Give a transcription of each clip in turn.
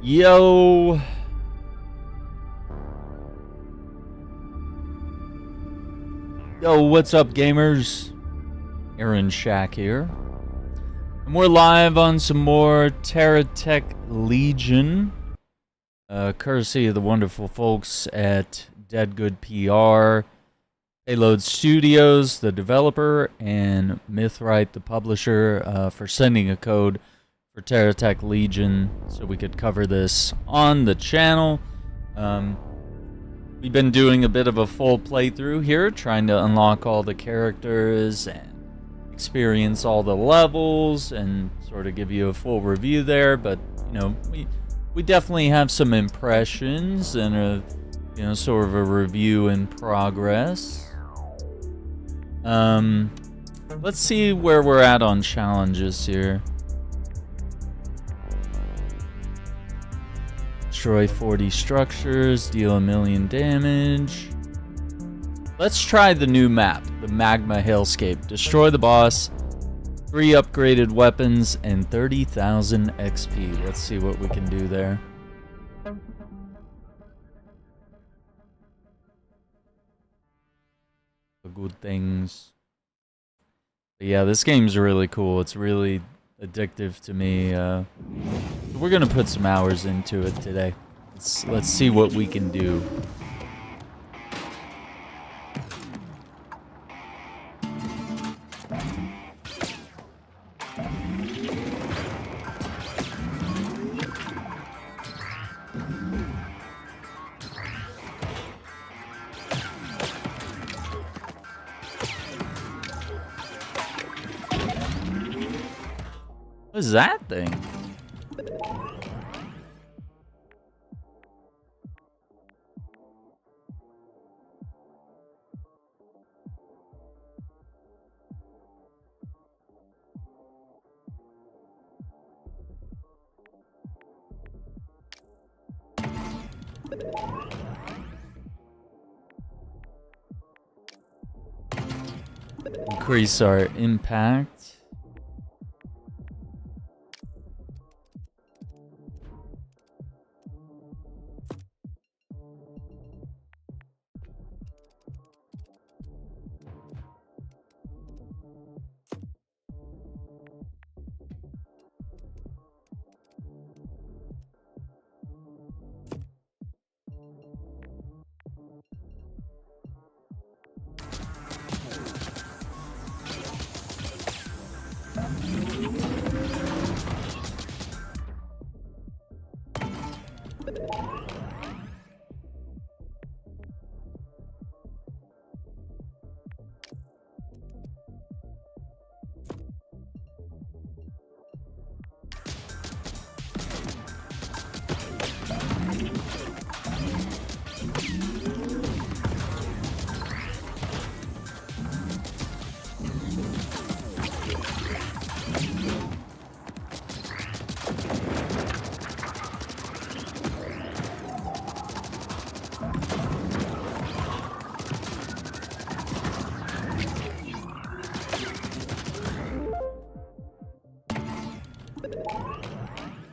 Yo. Yo, what's up, gamers? Aaron Shack here. And we're live on some more TerraTech Legion. Courtesy of the wonderful folks at Dead Good PR, Payload Studios, the developer, and Mythrite, the publisher, for sending a code for TerraTech Legion so we could cover this on the channel. We've been doing a bit of a full playthrough here, trying to unlock all the characters and experience all the levels and sort of give you a full review there. But, you know, we definitely have some impressions and a, you know, sort of a review in progress. Let's see where we're at on challenges here. Destroy 40 structures, deal 1 million damage. Let's try the new map, the Magma Hellscape. Destroy the boss, 3 upgraded weapons, and 30,000 XP. Let's see what we can do there. The good things. But yeah, this game's really cool. It's really addictive to me. We're gonna put some hours into it today. Let's see what we can do. What is that thing? Increase our impact.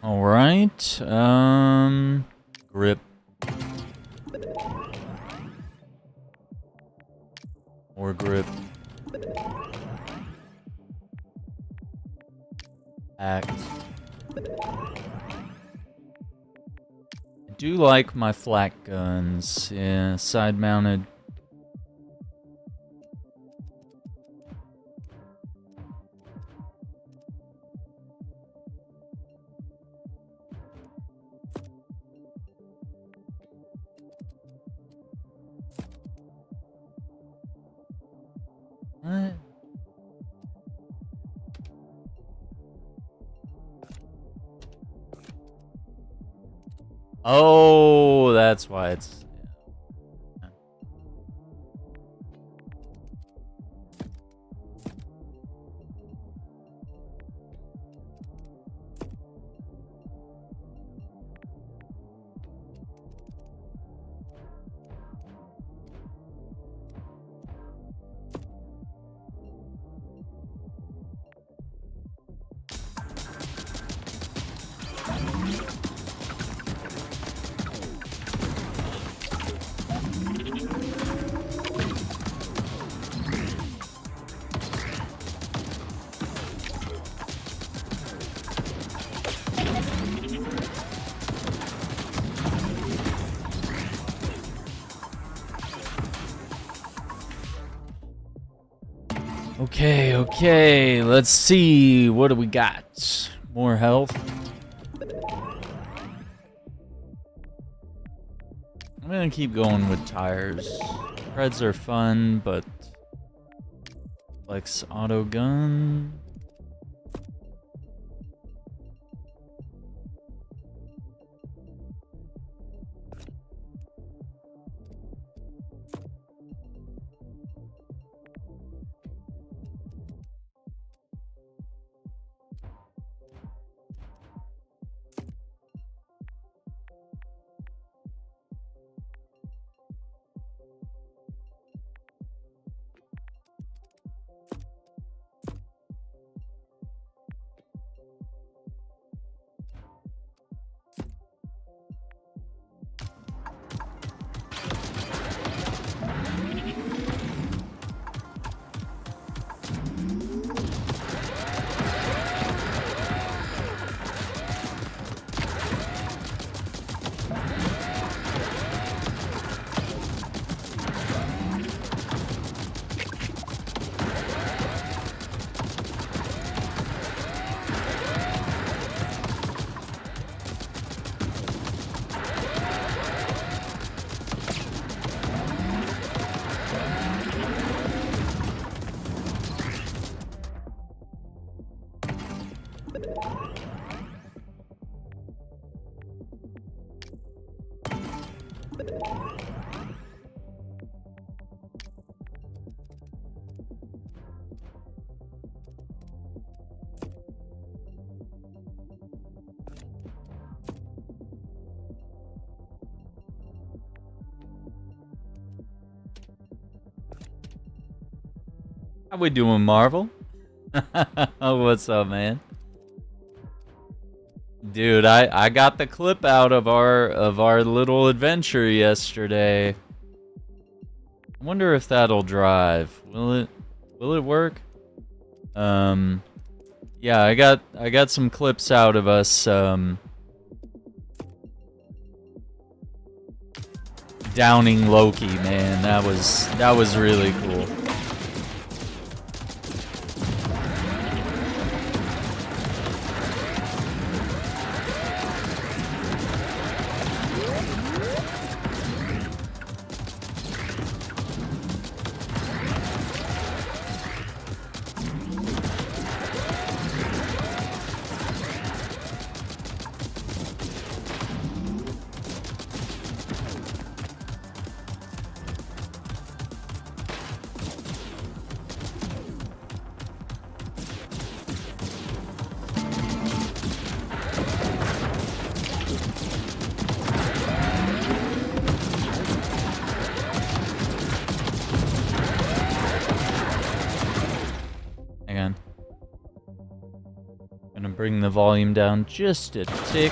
All right, grip. More grip. Act. I do like my flak guns. Yeah, side mounted. What? Oh, that's why it's... Okay, okay, let's see. What do we got? More health. I'm gonna keep going with tires. Reds are fun, but flex auto gun. How we doing, Marvel? Oh, what's up, man? Dude, I got the clip out of our little adventure yesterday. I wonder if that'll drive. Will it work? Yeah, I got some clips out of us downing Loki, man. That was really cool. Bring the volume down just a tick.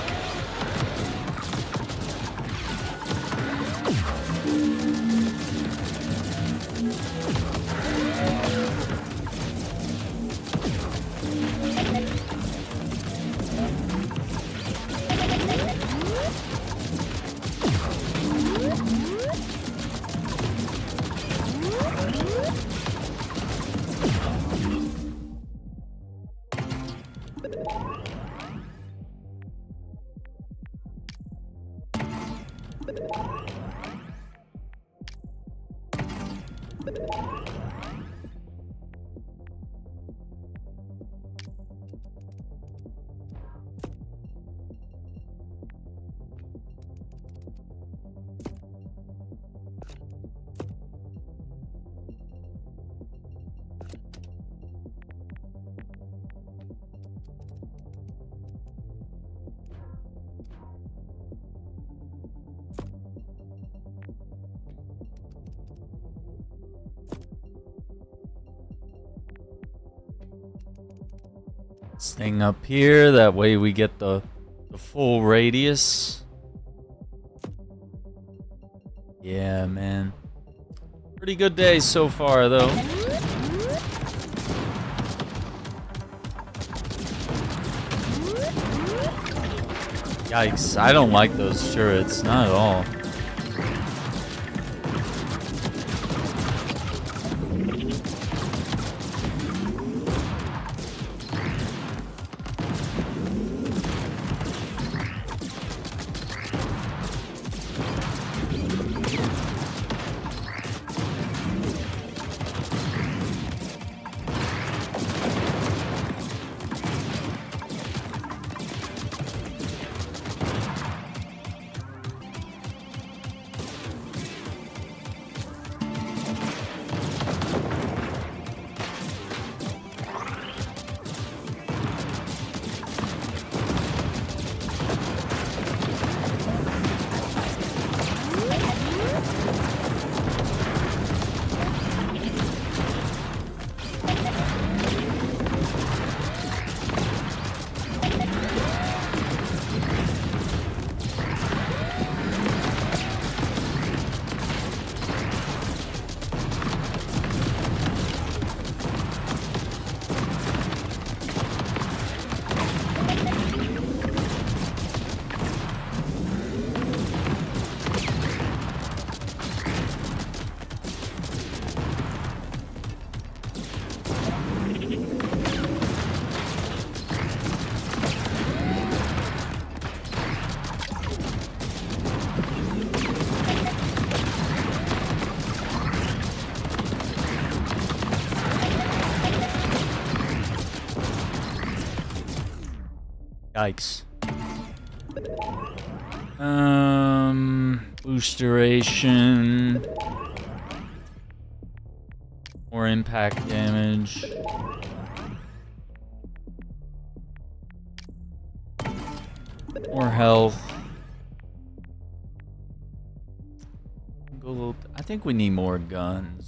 This thing up here, that way we get the full radius. Yeah, man. Pretty good day so far, though. Yikes, I don't like those turrets, not at all. Yikes. Boost duration. More impact damage. More health. Go a little, I think we need more guns.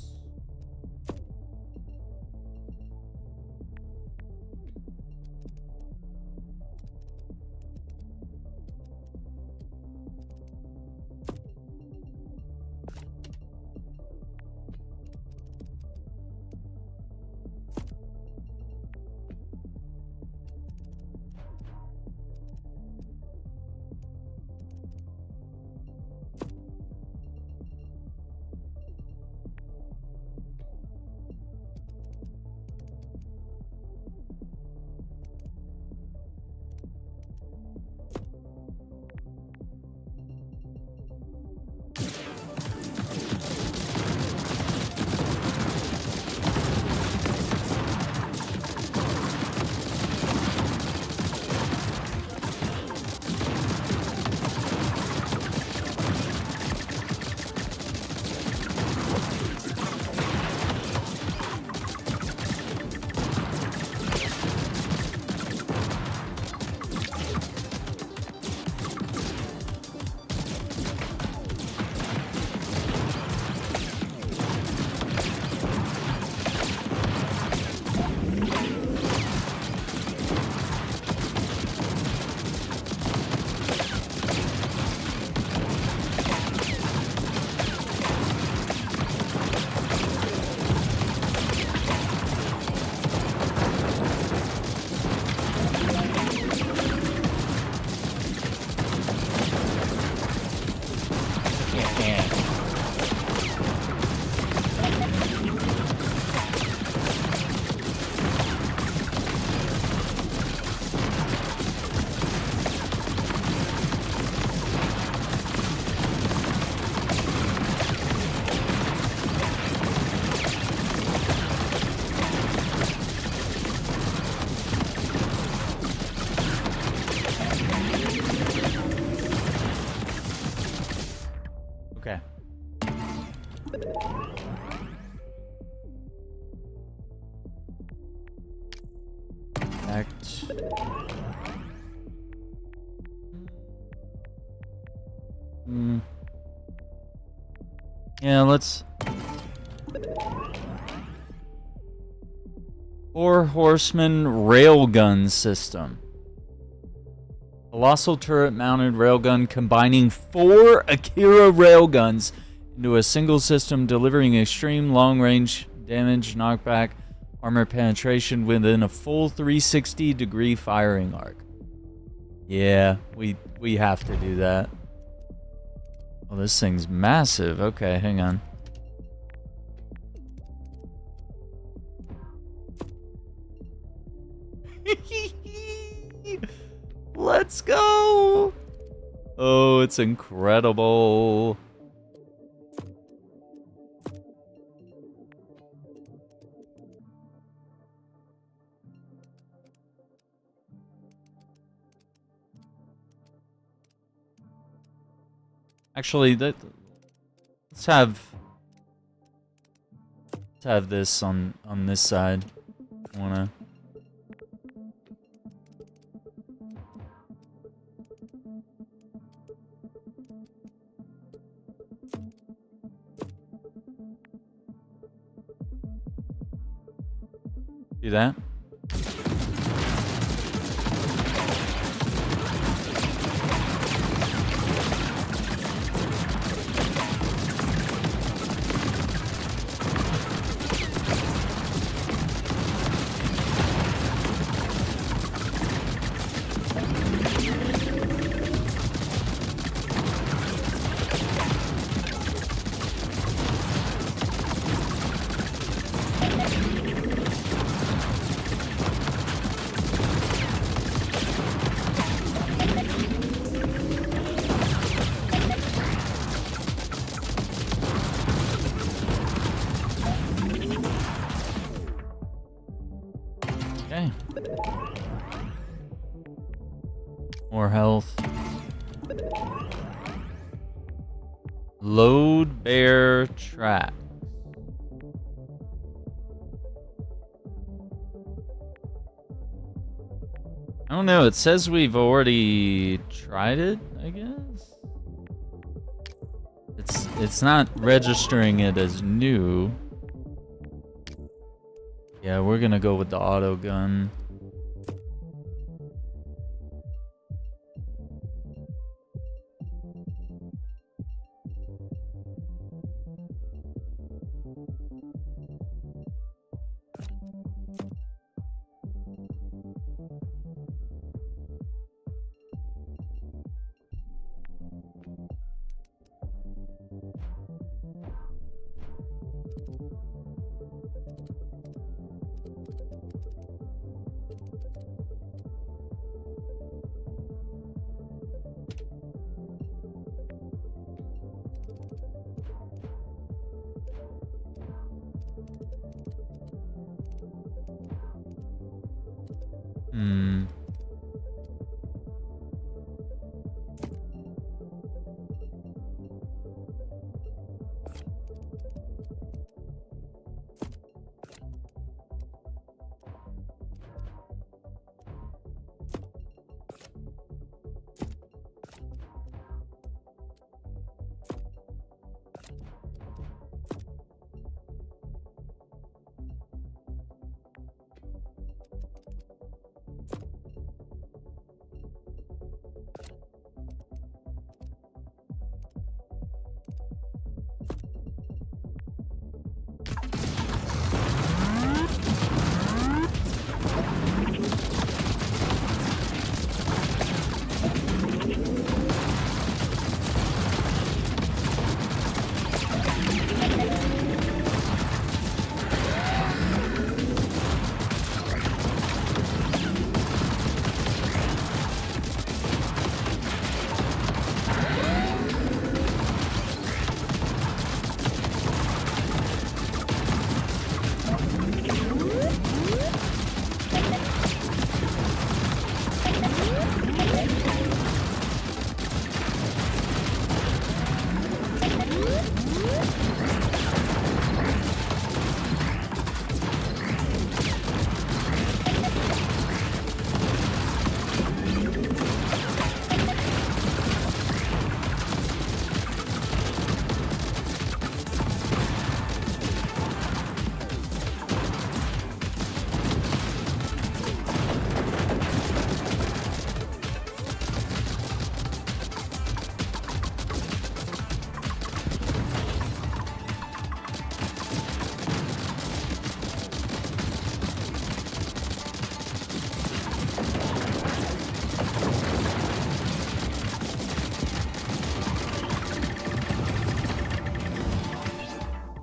Okay. Act. Yeah, let's... 4 horseman railgun system. Colossal turret-mounted railgun combining 4 Akira railguns into a single system, delivering extreme long-range damage, knockback, armor penetration within a full 360-degree firing arc. Yeah, we have to do that. Oh, this thing's massive. Okay, hang on. Let's go! Oh, it's incredible. Actually, let's have this on this side. Wanna. Do that. More health. Load bear trap. I don't know, it says we've already tried it, I guess? It's not registering it as new. Yeah, we're gonna go with the auto gun.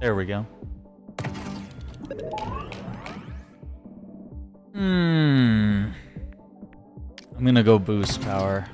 There we go. I'm gonna go boost power.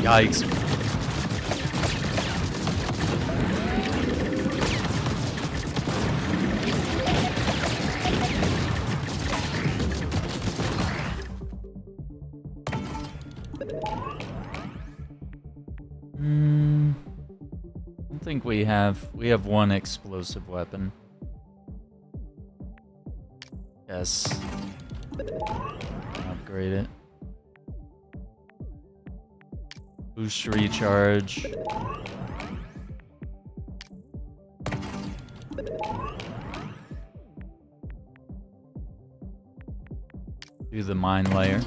Yikes. I don't think we have one explosive weapon. Yes. Upgrade it. Boost recharge. Do the mine layer.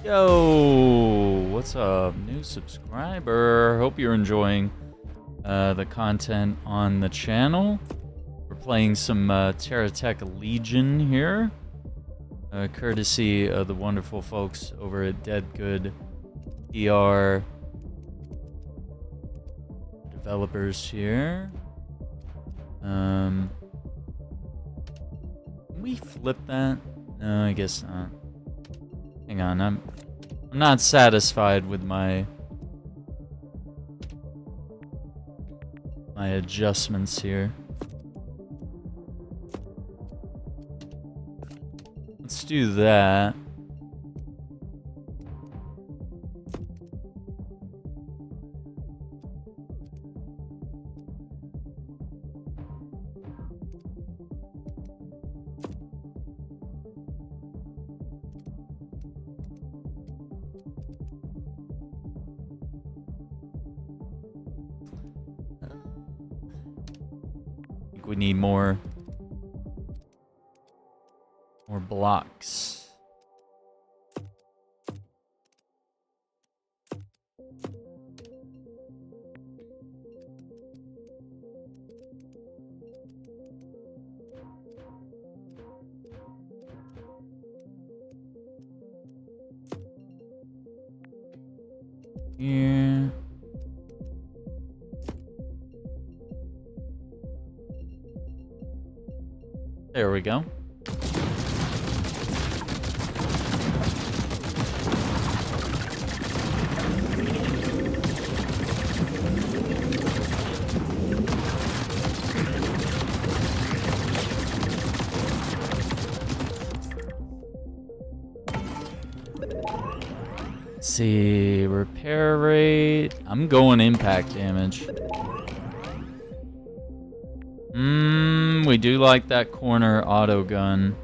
Yo, what's up? New subscriber. Hope you're enjoying the content on the channel. We're playing some TerraTech Legion here, courtesy of the wonderful folks over at Dead Good PR developers here. Can we flip that? No, I guess not. Hang on, I'm not satisfied with my adjustments here. Let's do that. We need more blocks. Here. There we go. Let's see, repair rate. I'm going impact damage. We do like that corner auto gun.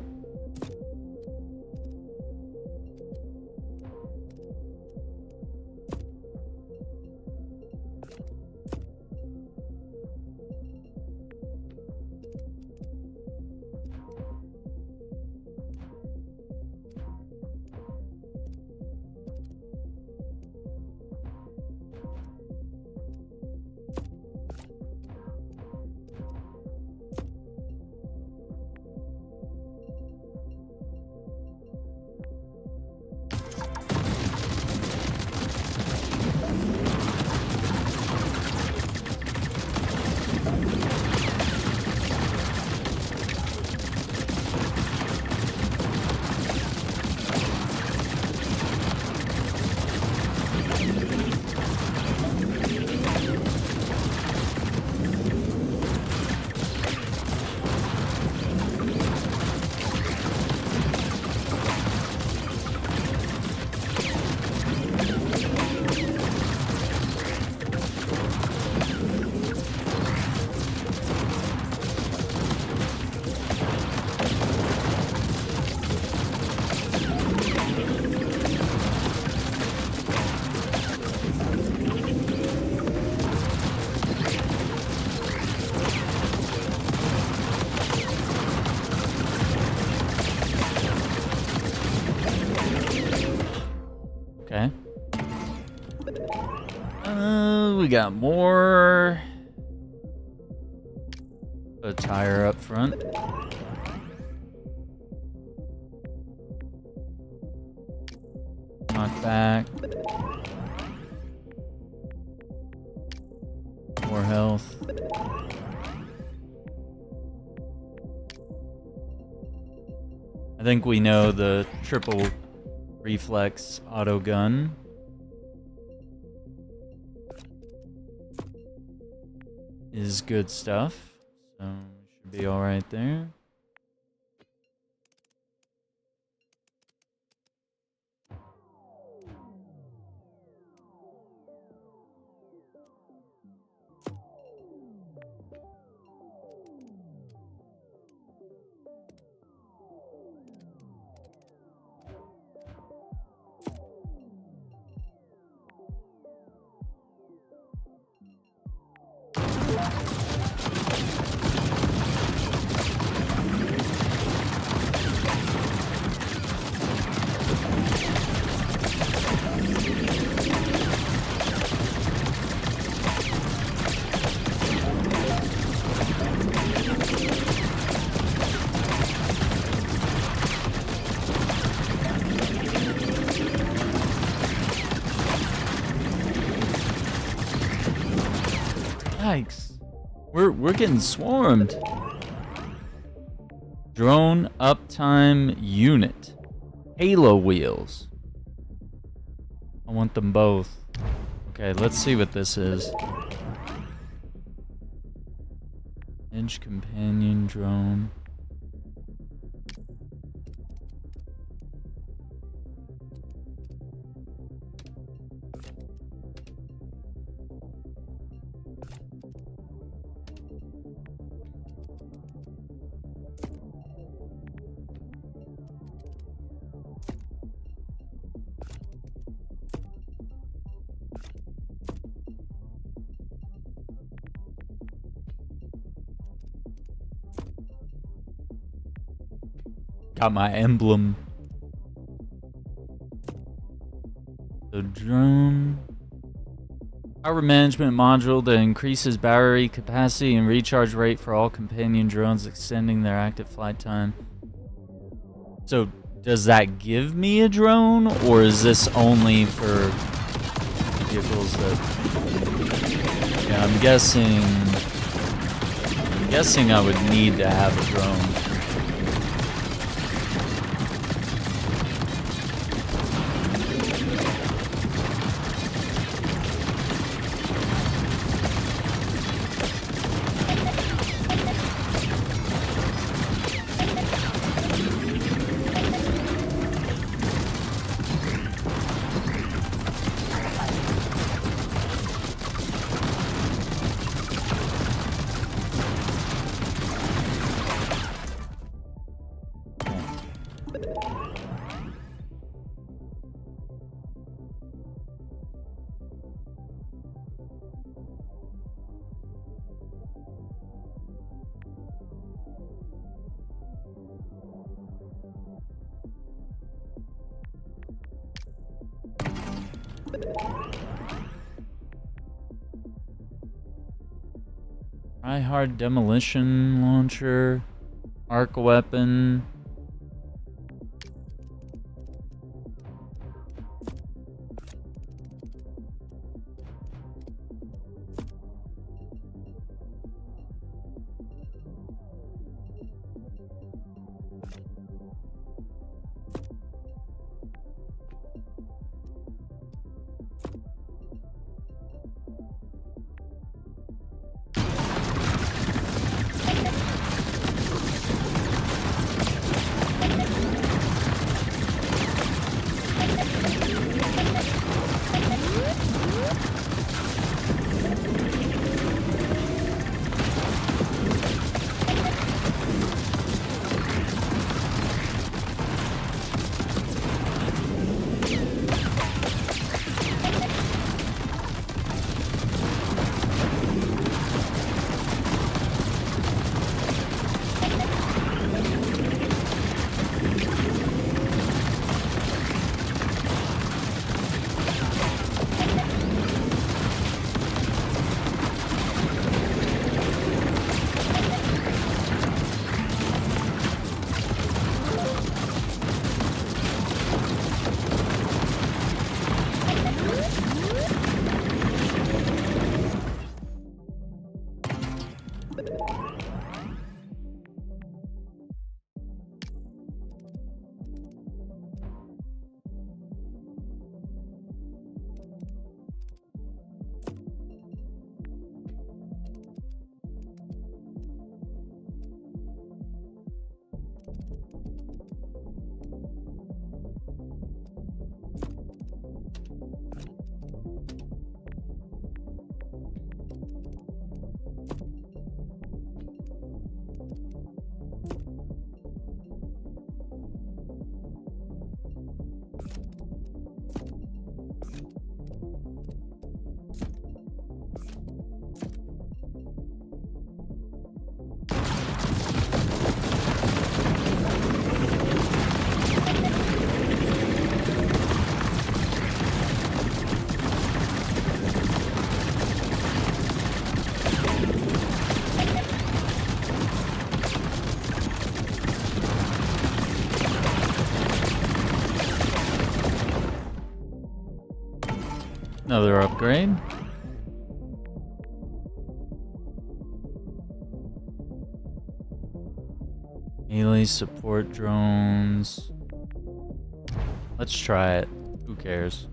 Okay. We got more. Put a tire up front. Knock back. More health. I think we know the triple reflex auto gun. Is good stuff. So should be alright there. Yikes. We're getting swarmed. Drone uptime unit. Halo wheels. I want them both. Okay, let's see what this is. Edge companion drone. Got my emblem. The drone. Power management module that increases battery capacity and recharge rate for all companion drones, extending their active flight time. So, does that give me a drone, or is this only for vehicles that... Yeah, I'm guessing I would need to have a drone. Try hard demolition launcher, arc weapon. another upgrade. Melee support drones. Let's try it. Who cares?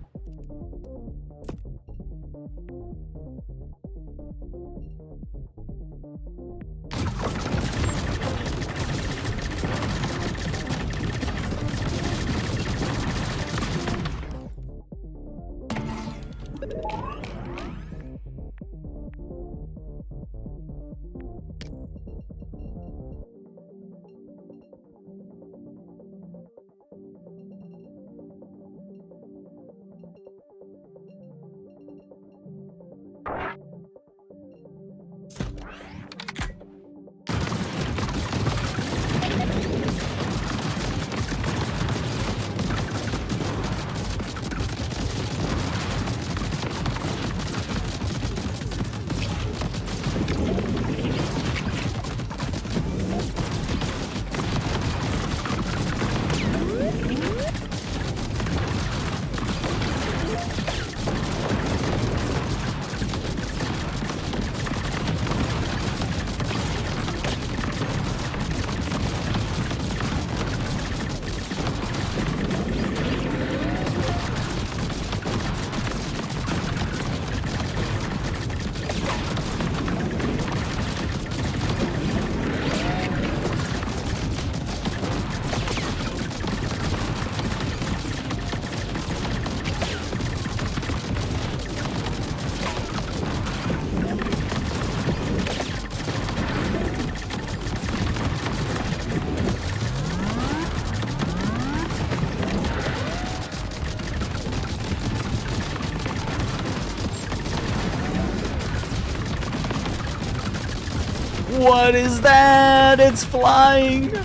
What is that? It's flying!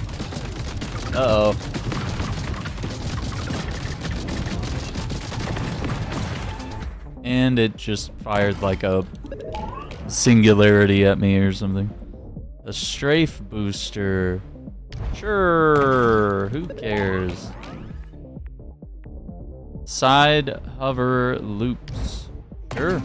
Uh-oh. And it just fired like a singularity at me or something. A strafe booster. Sure, who cares? Side hover loops. Sure.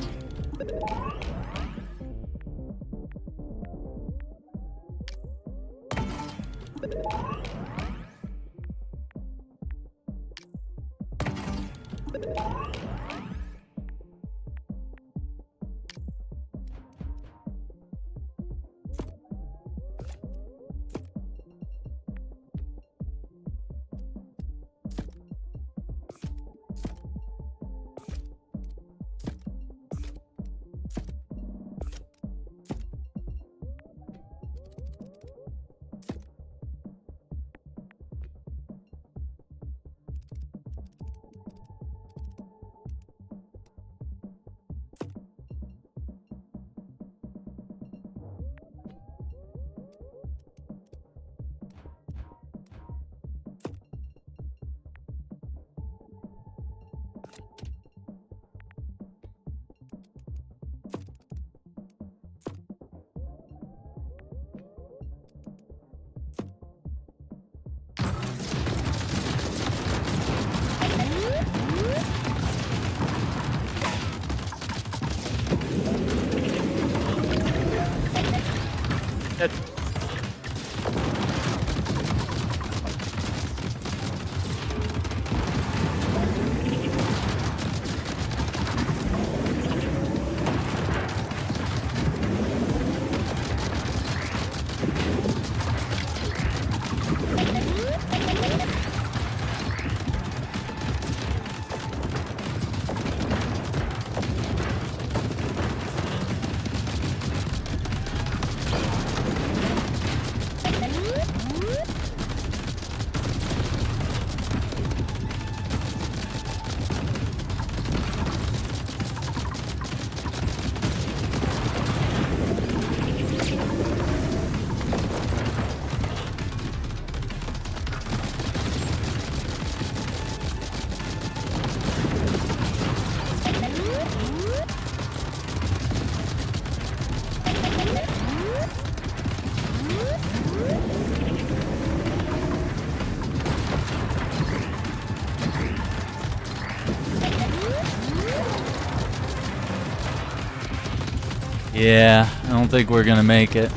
Yeah, I don't think we're gonna make it.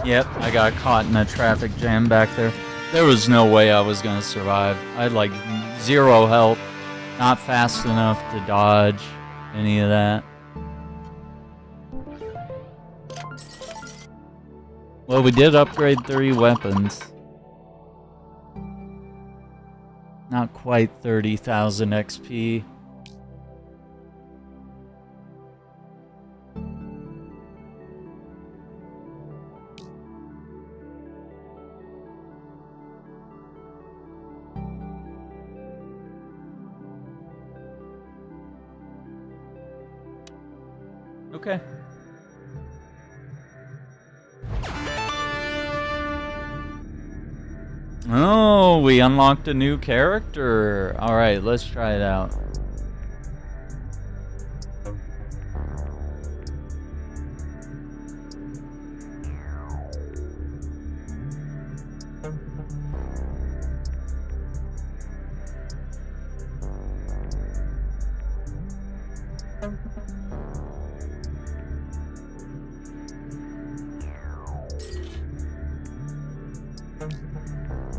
Yep, I got caught in a traffic jam back there. There was no way I was gonna survive. I had like 0 health, not fast enough to dodge any of that. Well, we did upgrade 3 weapons. Not quite 30,000 XP. Okay. Oh, we unlocked a new character. All right, let's try it out.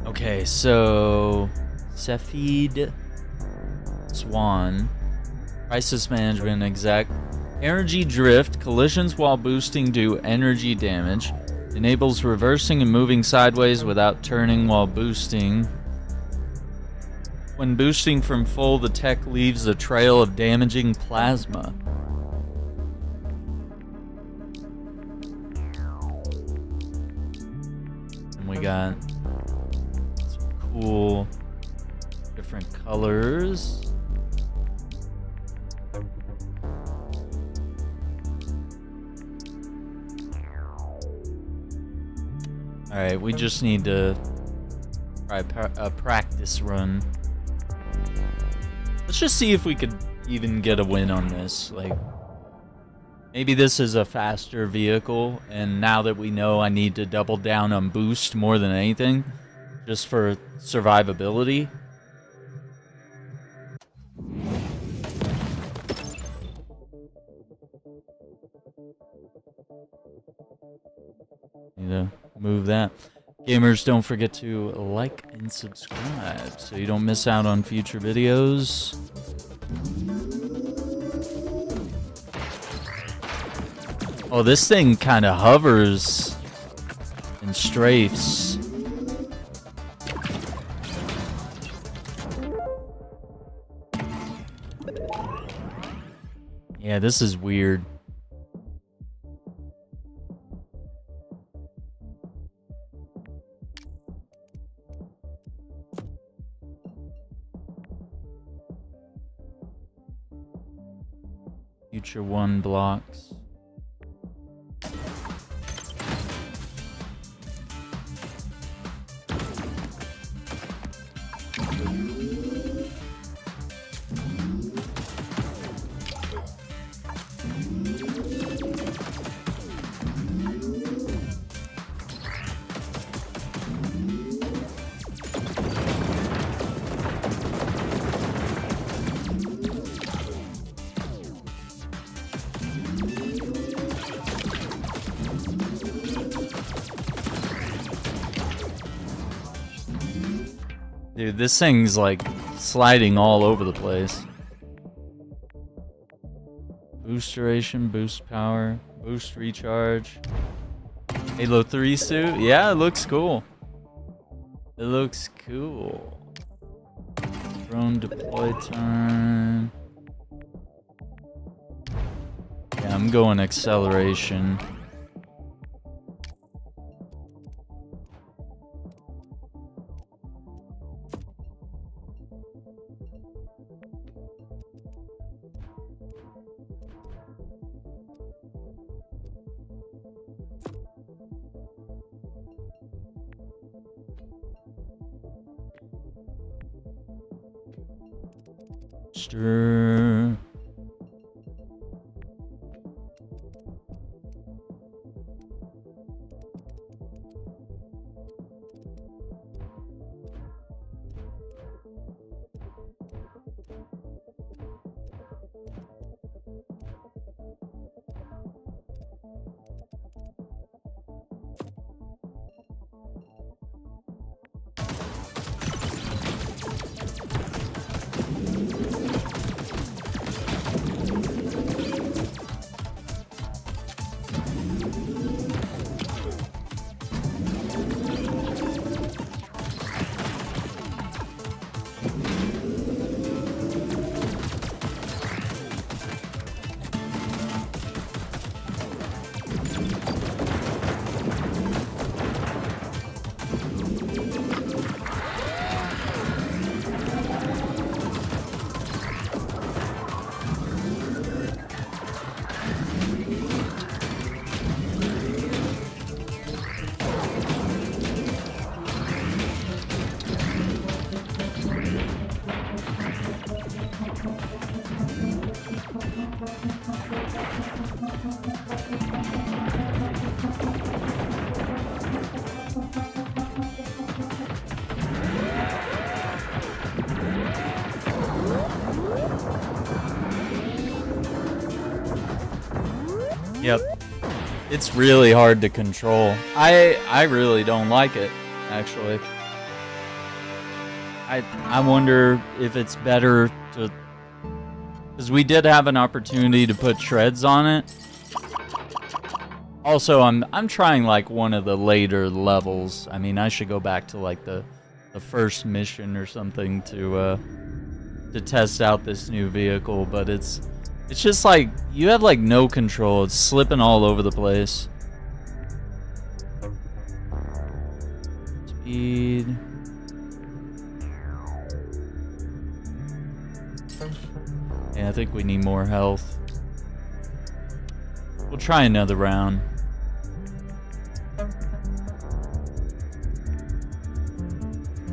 Okay, so Cephid Swan, crisis management exec, energy drift, collisions while boosting do energy damage, enables reversing and moving sideways without turning while boosting. When boosting from full, the tech leaves a trail of damaging plasma. And we got cool different colors. Alright, we just need to try a practice run. Let's just see if we could even get a win on this. Like, maybe this is a faster vehicle, and now that we know I need to double down on boost more than anything, just for survivability. Need to move that. Gamers, don't forget to like and subscribe so you don't miss out on future videos. Oh, this thing kind of hovers and strafes. Yeah, this is weird. Future 1 blocks. Dude, this thing's like sliding all over the place. Boost duration, boost power, boost recharge. Halo 3 suit? Yeah, it looks cool. It looks cool. Drone deploy time. Yeah, I'm going acceleration. Stir. Yep. It's really hard to control. I really don't like it, actually. I wonder if it's better to... Because we did have an opportunity to put treads on it. Also, I'm trying like one of the later levels. I mean, I should go back to like the first mission or something to test out this new vehicle, but it's just like you have like no control. It's slipping all over the place. Speed. Yeah, I think we need more health. We'll try another round.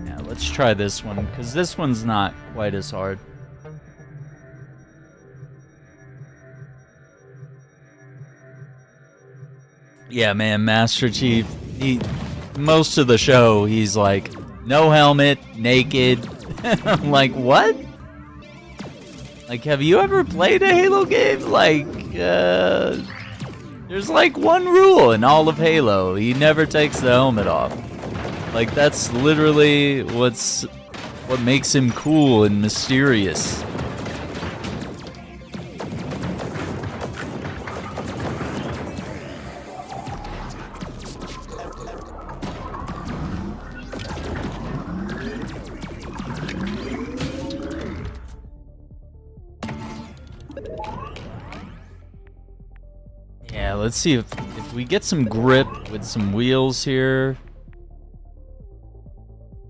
Yeah, let's try this one, because this one's not quite as hard. Yeah, man, Master Chief, most of the show, he's like, no helmet, naked. I'm like, what? Like, have you ever played a Halo game? Like, there's like one rule in all of Halo. He never takes the helmet off. Like, that's literally what makes him cool and mysterious. Yeah, let's see if we get some grip with some wheels here.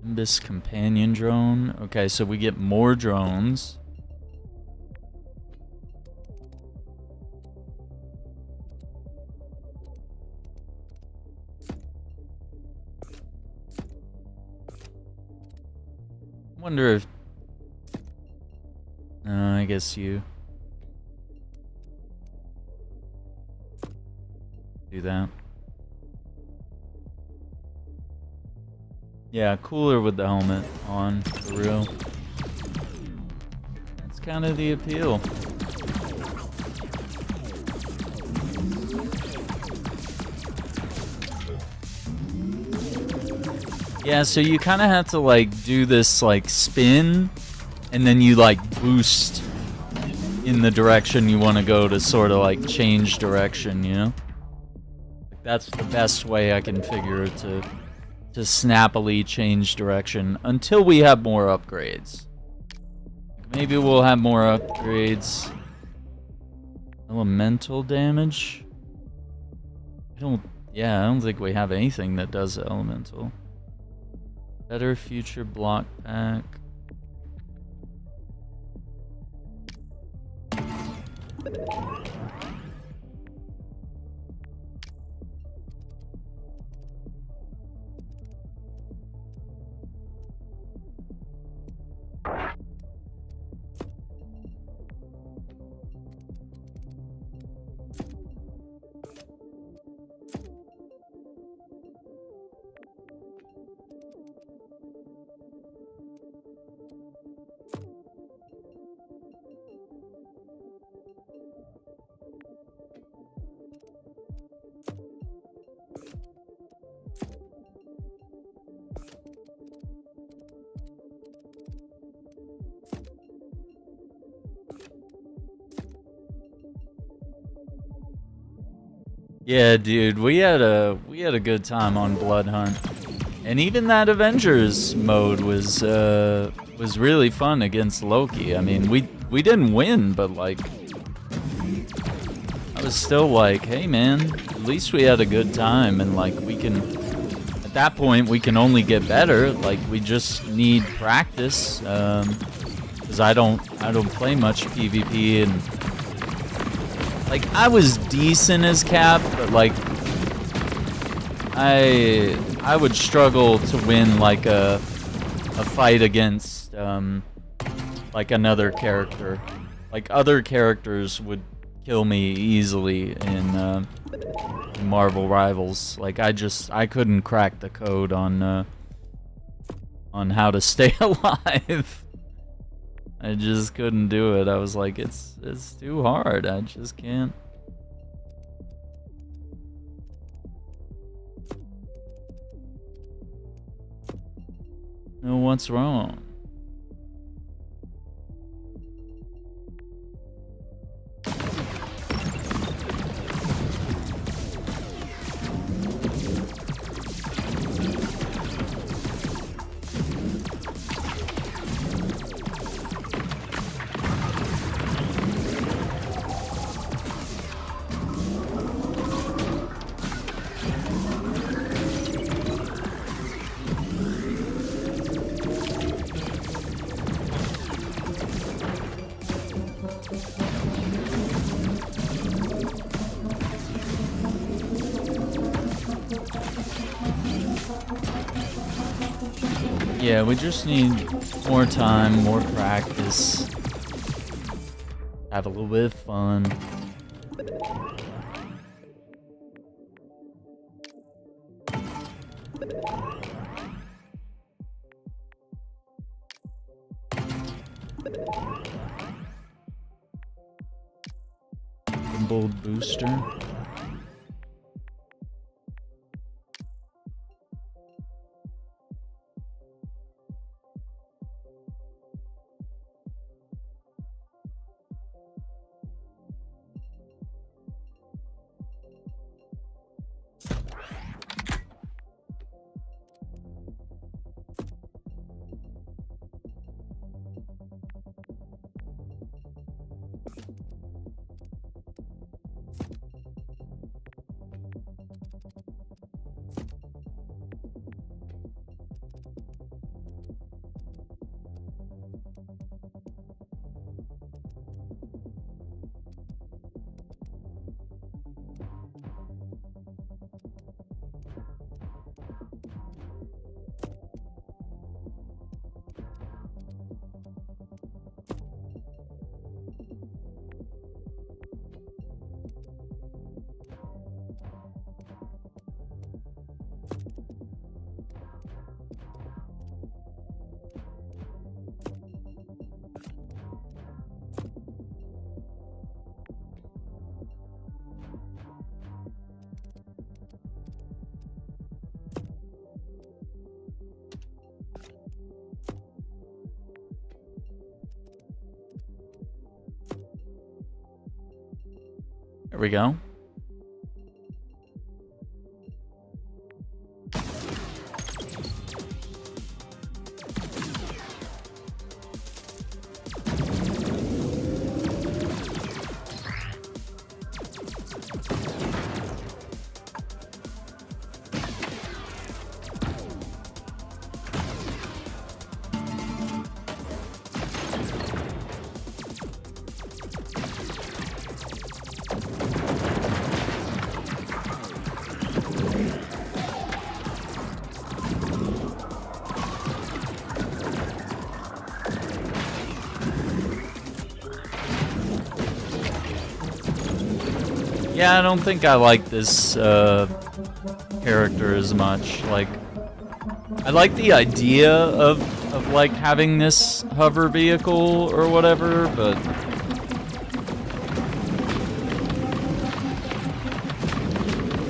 Nimbus companion drone. Okay, so we get more drones. Wonder if... I guess you... do that. Yeah, cooler with the helmet on, for real. That's kind of the appeal. Yeah, so you kind of have to like do this like spin, and then you like boost in the direction you want to go to sort of like change direction, you know? Like, that's the best way I can figure to snappily change direction until we have more upgrades. Maybe we'll have more upgrades. Elemental damage? I don't think we have anything that does elemental. Better future block pack. Yeah, dude, we had a good time on Blood Hunt, and even that Avengers mode was really fun against Loki. I mean, we didn't win, but like, I was still like, hey man, at least we had a good time, and like we can, at that point, we can only get better. Like we just need practice, because I don't play much PvP and. Like, I was decent as Cap, but, like, I would struggle to win, like, a fight against, like, another character. Like, other characters would kill me easily in Marvel Rivals. Like, I couldn't crack the code on how to stay alive. I just couldn't do it. I was like, it's too hard. I just can't. No, what's wrong? Yeah, we just need more time, more practice. Have a little bit of fun. Bold booster. we go. Yeah, I don't think I like this character as much. Like, I like the idea of like having this hover vehicle or whatever, but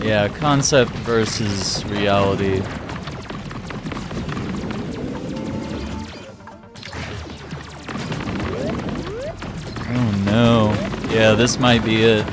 yeah, concept versus reality. Oh no. Yeah, this might be it.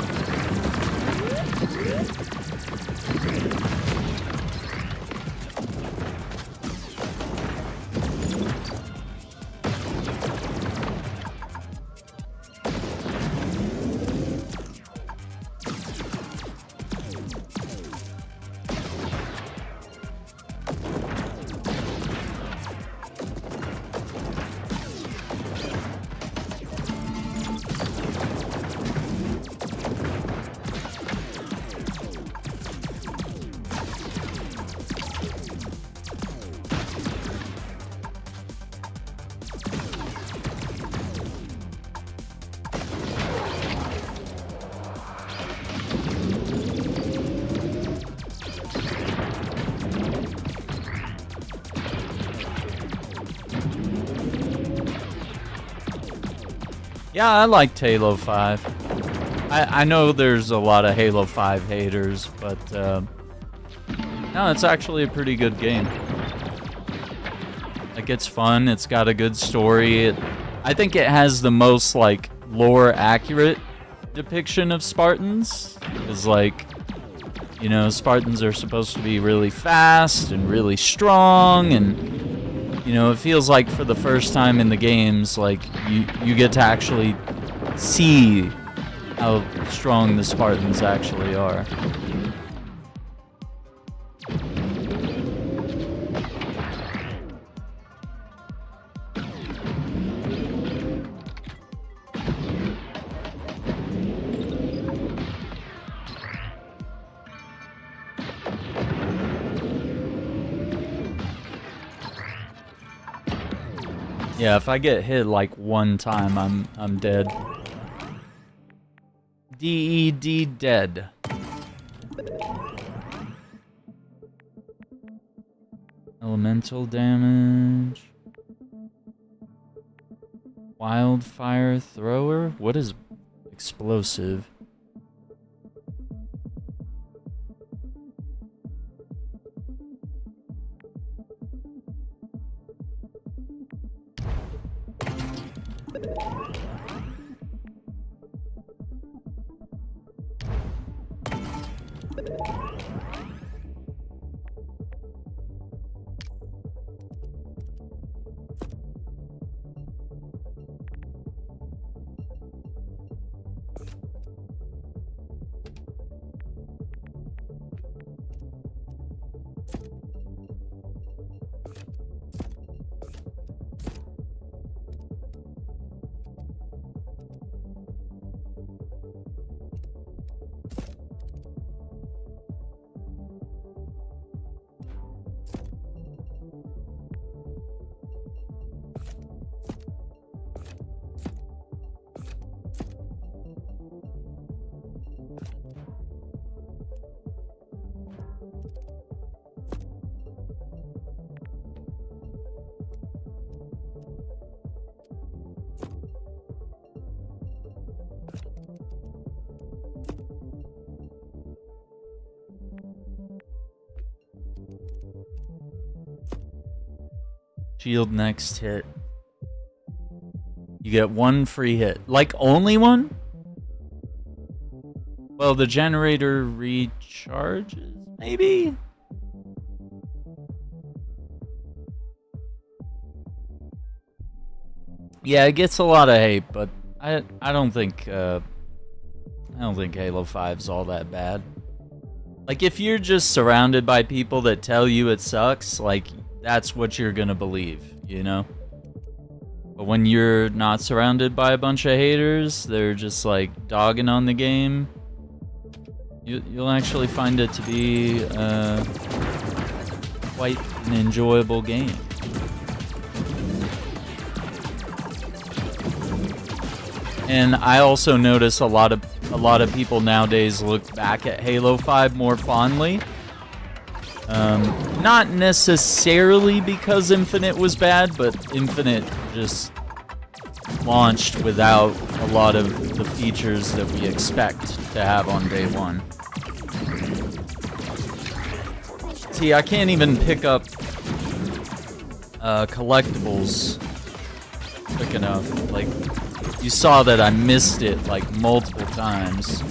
Yeah, I liked Halo 5. I know there's a lot of Halo 5 haters, but no, it's actually a pretty good game. Like, it's fun, it's got a good story. I think it has the most, like, lore-accurate depiction of Spartans. Because, like, you know, Spartans are supposed to be really fast and really strong, and you know, it feels like for the first time in the games, like, you get to actually see how strong the Spartans actually are. Yeah, if I get hit like one time, I'm dead. DED dead. Elemental damage. Wildfire thrower? What is explosive? Shield next hit. You get one free hit. Like, only one? Well, the generator recharges, maybe? Yeah, it gets a lot of hate, but I don't think Halo 5's all that bad. Like, if you're just surrounded by people that tell you it sucks, like, that's what you're gonna believe, you know? But when you're not surrounded by a bunch of haters, they're just, like, dogging on the game, you'll actually find it to be quite an enjoyable game. And I also notice a lot of people nowadays look back at Halo 5 more fondly. Not necessarily because Infinite was bad, but Infinite just launched without a lot of the features that we expect to have on day one. See, I can't even pick up collectibles quick enough. Like, you saw that I missed it like multiple times.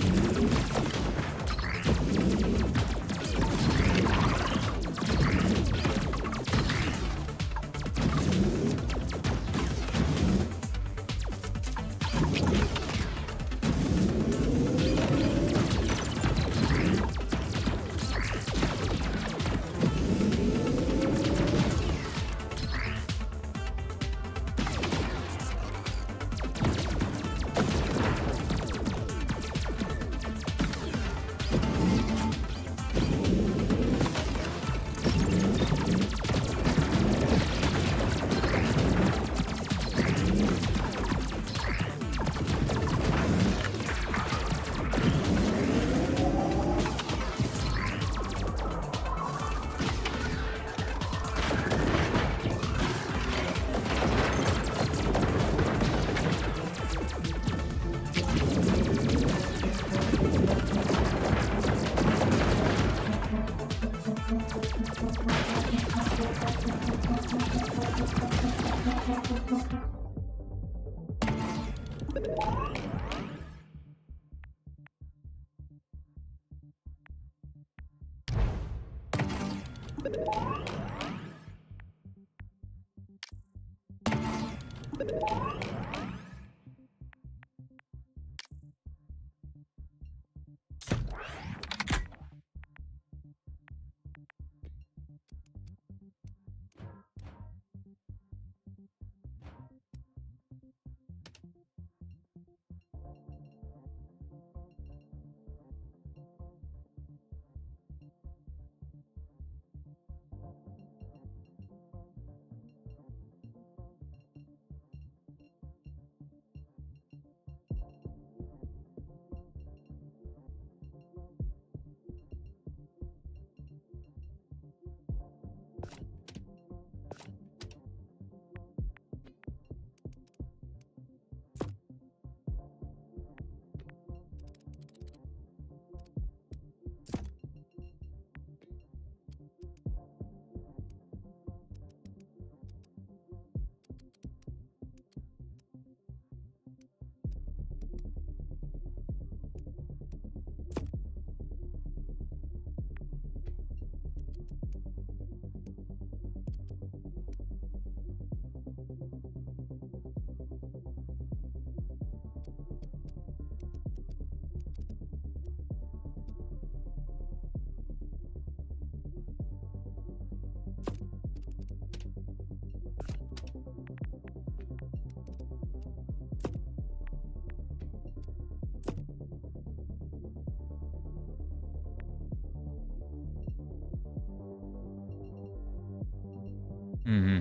Mm-hmm.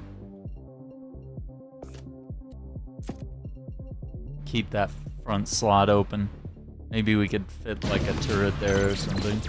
Keep that front slot open. Maybe we could fit like a turret there or something.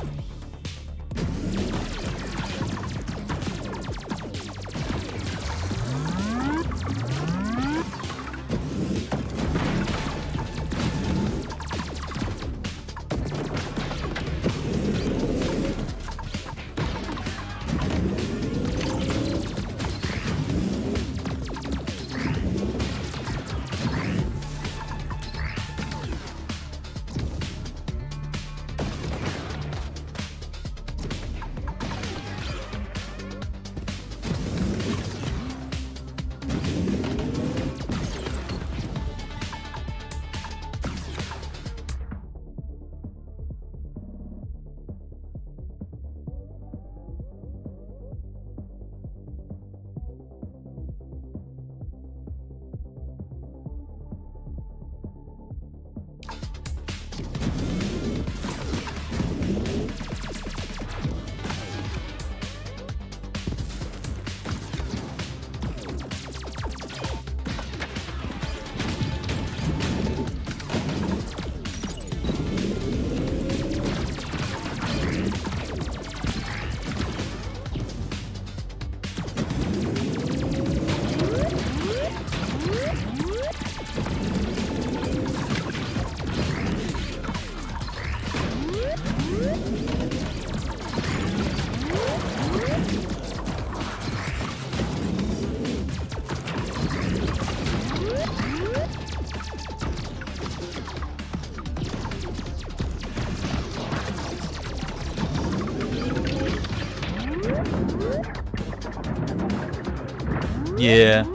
Yeah.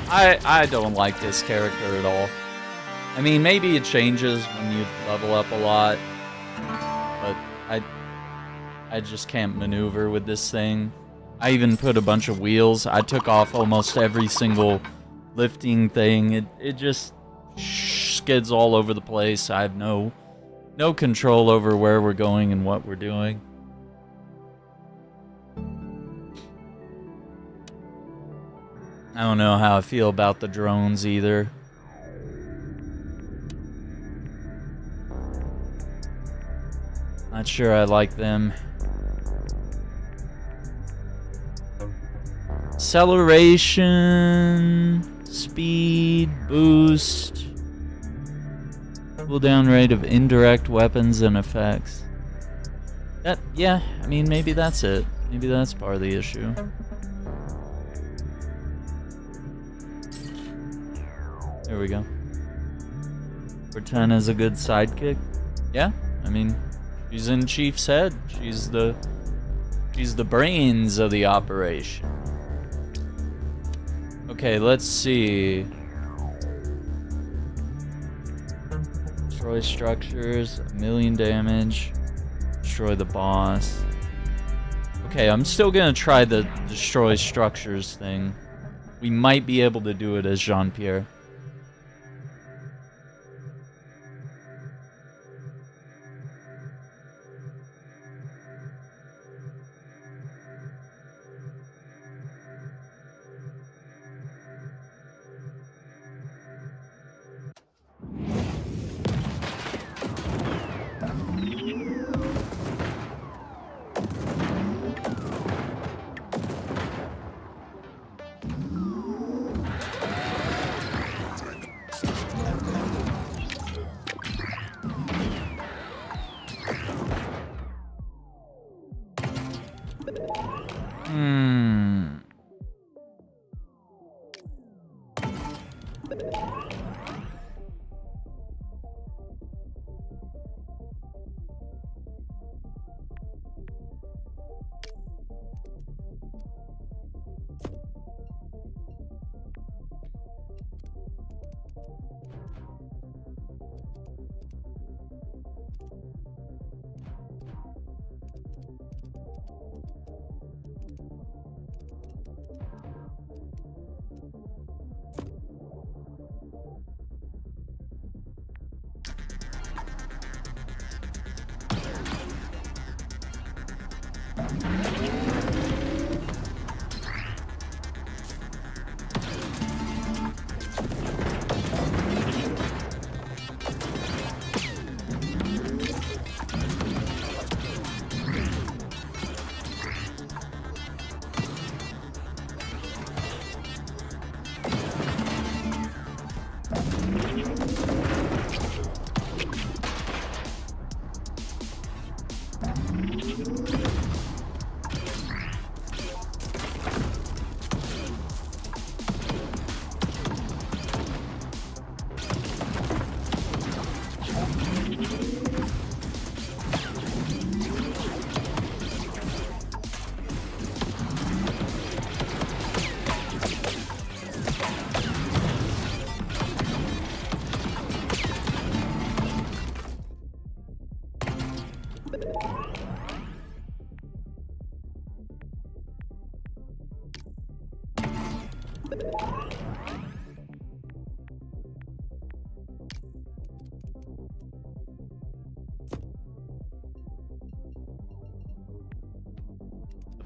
I don't like this character at all. I mean, maybe it changes when you level up a lot, but I just can't maneuver with this thing. I even put a bunch of wheels. I took off almost every single lifting thing. It just skids all over the place. I have no control over where we're going and what we're doing. I don't know how I feel about the drones either. Not sure I like them. Acceleration, speed, boost, cooldown rate of indirect weapons and effects. Yeah, I mean, maybe that's it. Maybe that's part of the issue. There we go. Cortana is a good sidekick. Yeah, I mean, she's in Chief's head. She's the brains of the operation. Okay, let's see. Destroy structures, 1,000,000 damage. Destroy the boss. Okay, I'm still gonna try the destroy structures thing. We might be able to do it as Jean-Pierre.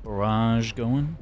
Barrage going.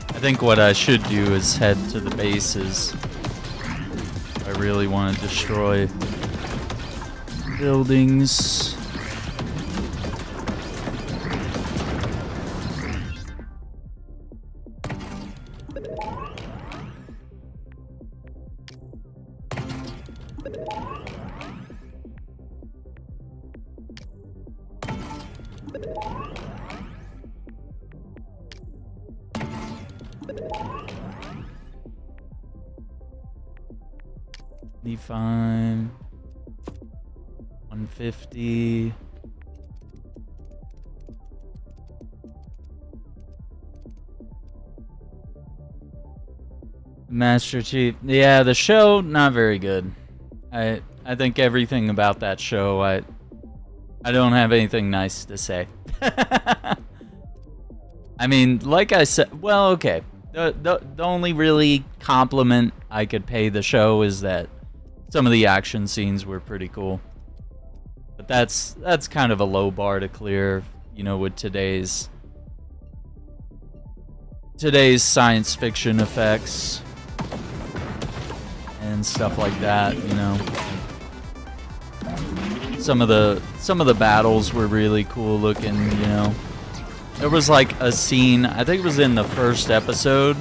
I think what I should do is head to the bases. I really want to destroy buildings. $25, 150. Master Chief. Yeah, the show, not very good. I think everything about that show, I don't have anything nice to say. I mean, like I said, well, okay. The only really compliment I could pay the show is that some of the action scenes were pretty cool. But that's kind of a low bar to clear, you know, with today's science fiction effects and stuff like that, you know. Some of the battles were really cool looking, you know. There was like a scene, I think it was in the first episode,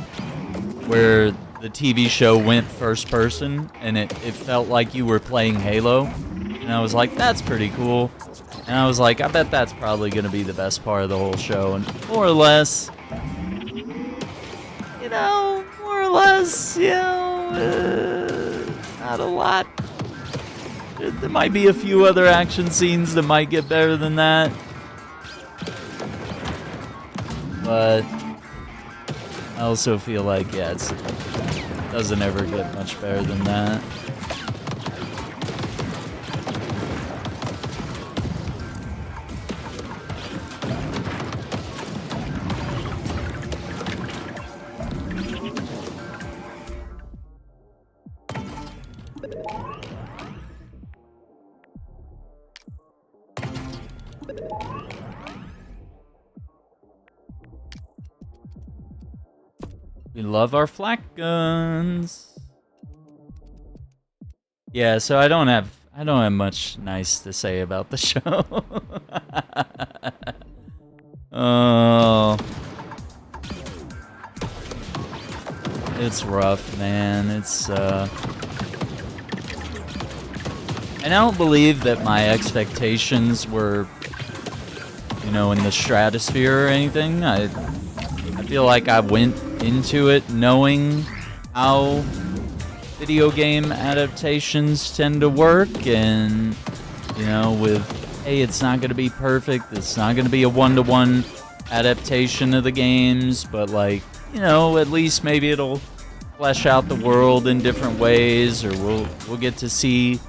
where the TV show went first person and it felt like you were playing Halo. And I was like, that's pretty cool. And I was like, I bet that's probably going to be the best part of the whole show. And more or less, you know, not a lot. There might be a few other action scenes that might get better than that. But I also feel like, yeah, it doesn't ever get much better than that. We love our flak guns. Yeah, so I don't have much nice to say about the show. Oh, it's rough, man. It's I don't believe that my expectations were, you know, in the stratosphere or anything. I feel like I went into it knowing how video game adaptations tend to work, and, you know, with, hey, it's not going to be perfect, it's not going to be a one-to-one adaptation of the games, but, like, you know, at least maybe it'll flesh out the world in different ways, or we'll get to see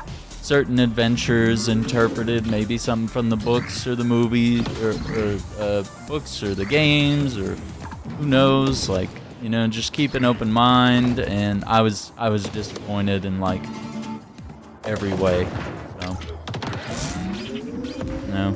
certain adventures interpreted, maybe something from the books or the movies, or books or the games, or who knows, like, you know, just keep an open mind. And I was disappointed in, like, every way, so, no.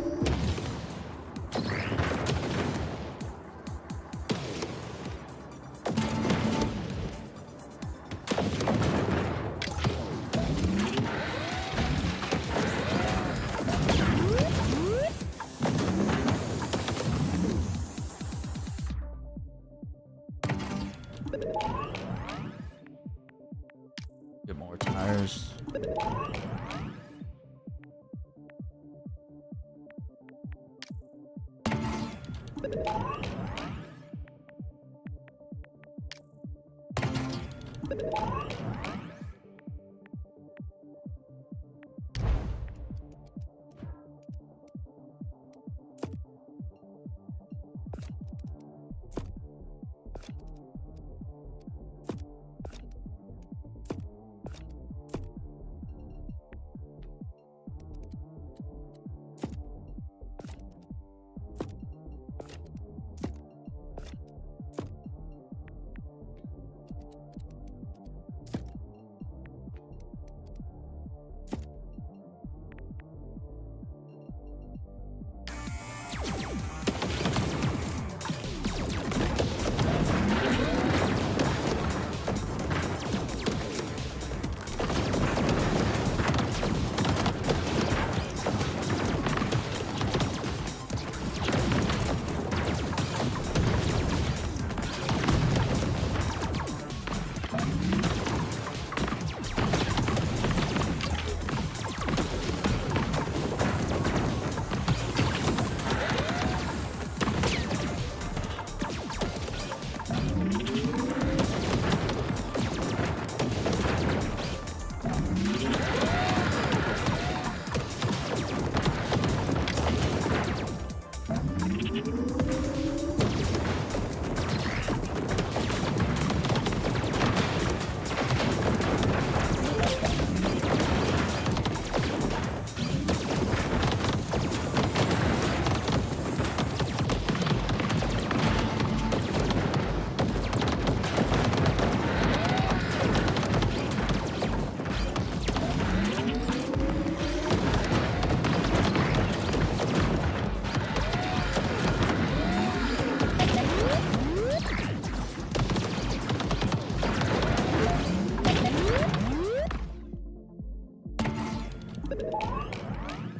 Get more tires.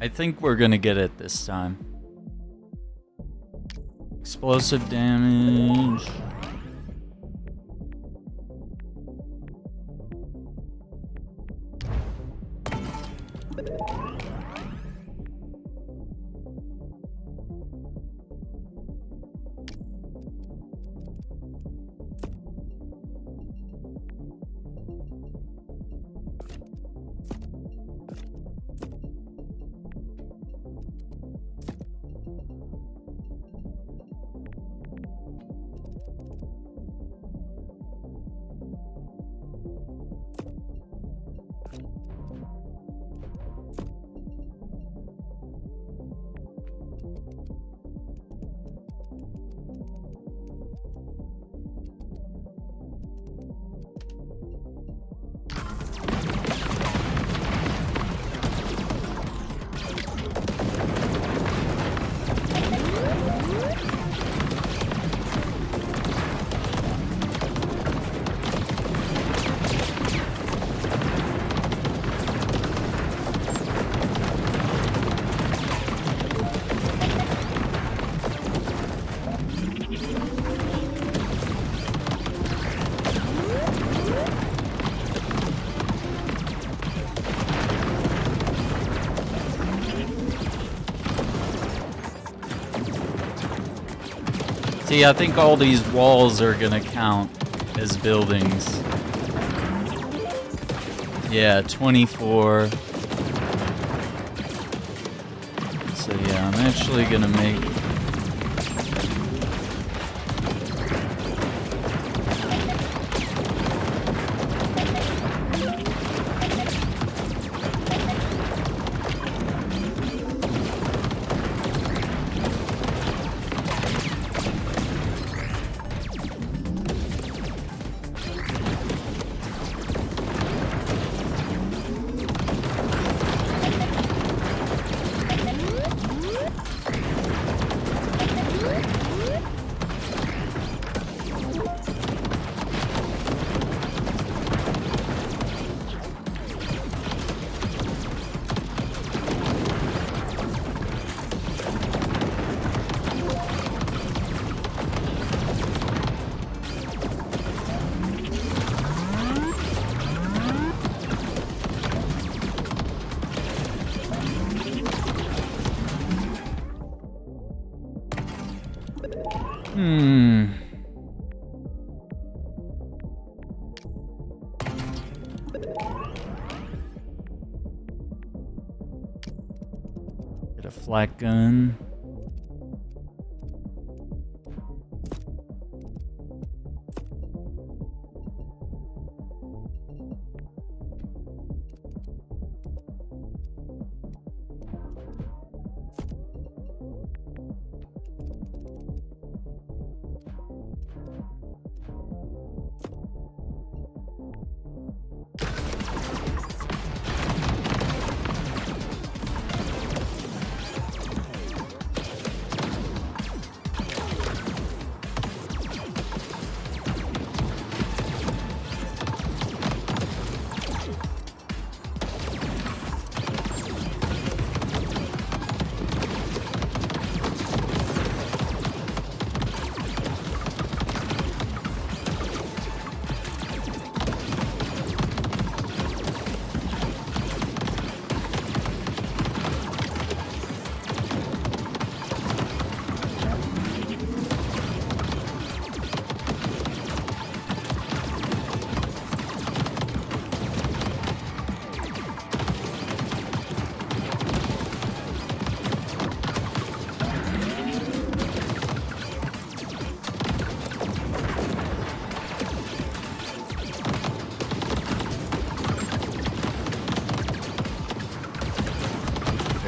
I think we're gonna get it this time. Explosive damage. See, I think all these walls are gonna count as buildings. Yeah, 24. So yeah, I'm actually gonna make... Get a flak gun.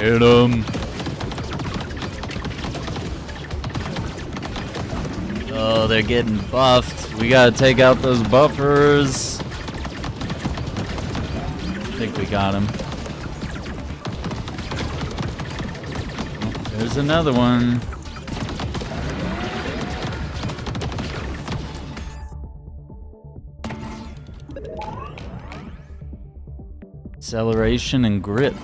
Hit him. Oh, they're getting buffed. We gotta take out those buffers. I think we got him. Oh, there's another one. Acceleration and grip.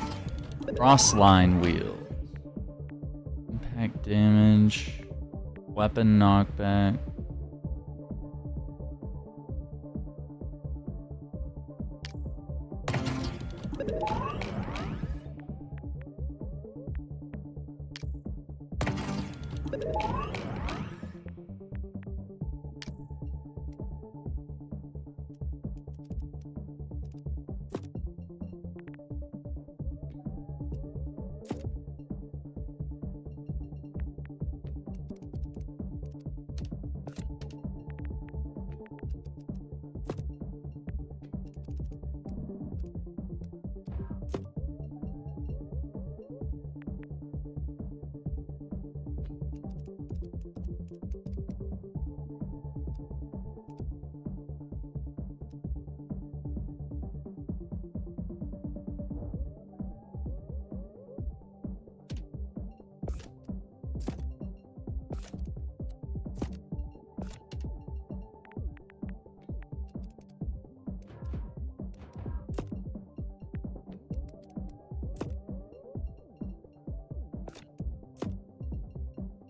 Crossline wheels. Impact damage. Weapon knockback.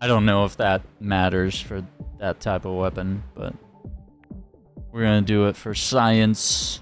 I don't know if that matters for that type of weapon, but we're gonna do it for science.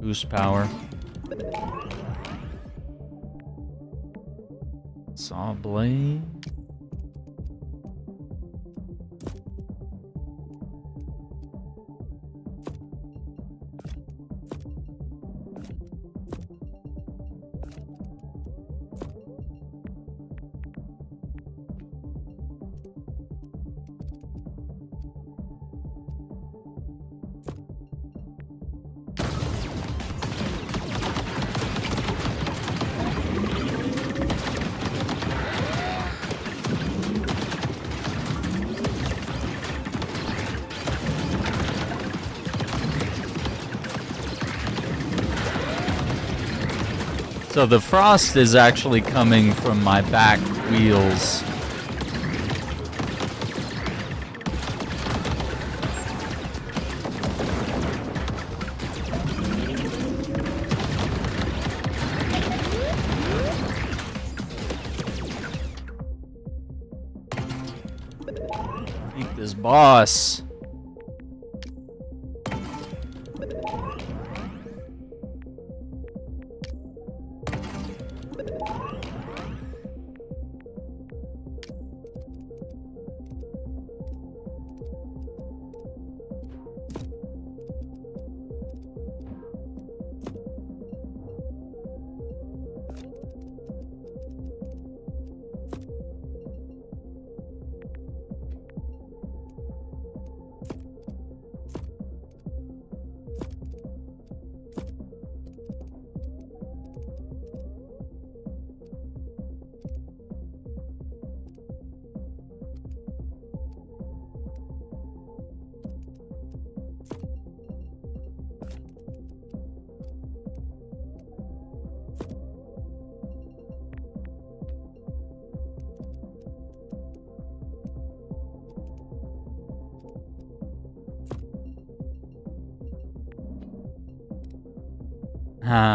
Boost power. Saw blade. So the frost is actually coming from my back wheels. Beat this boss.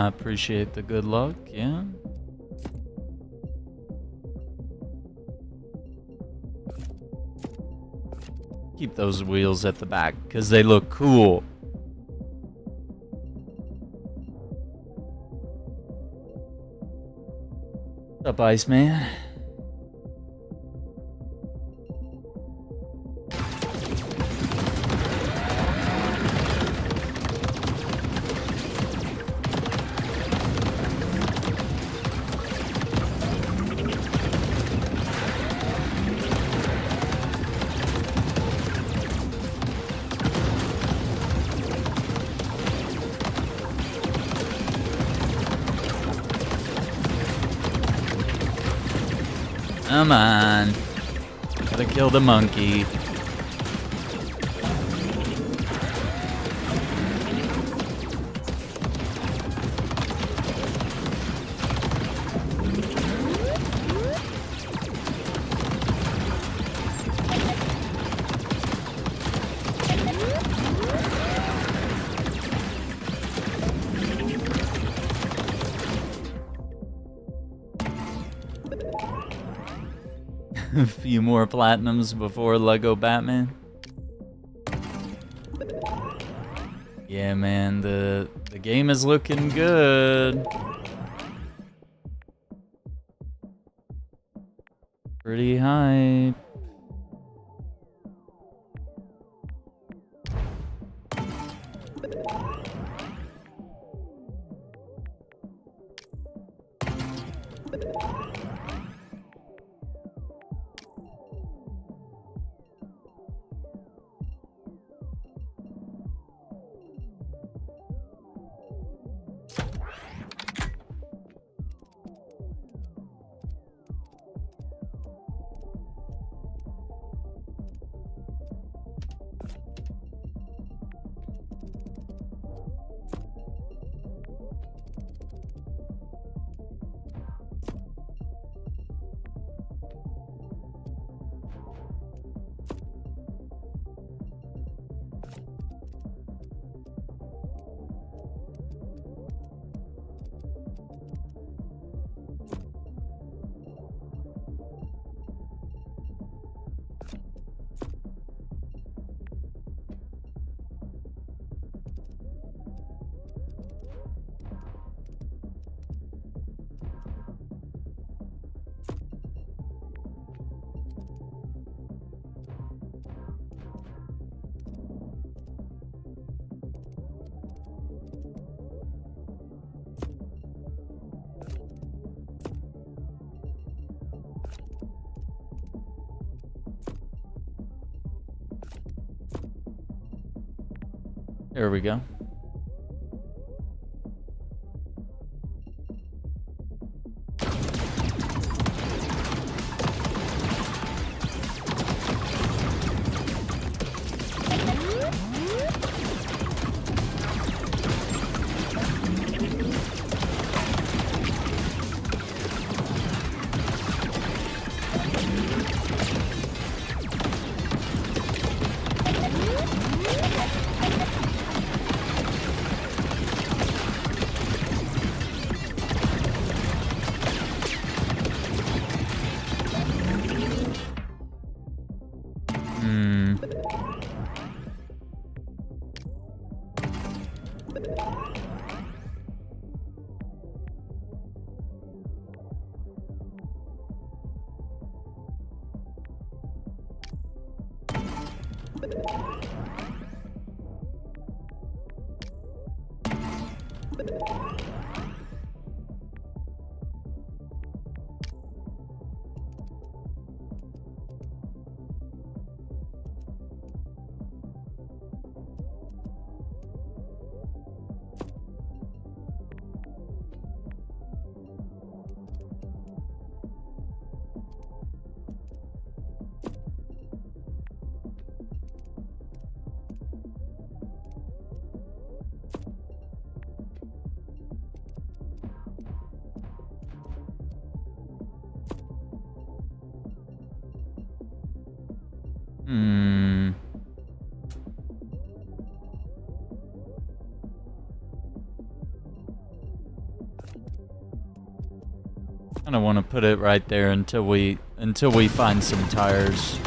Appreciate the good luck, yeah. Keep those wheels at the back, because they look cool. What's up, Iceman? Come on. Gotta kill the monkey. A few more platinums before Lego Batman. Yeah, man, the game is looking good. Pretty hype. There we go. I don't want to put it right there until we find some tires.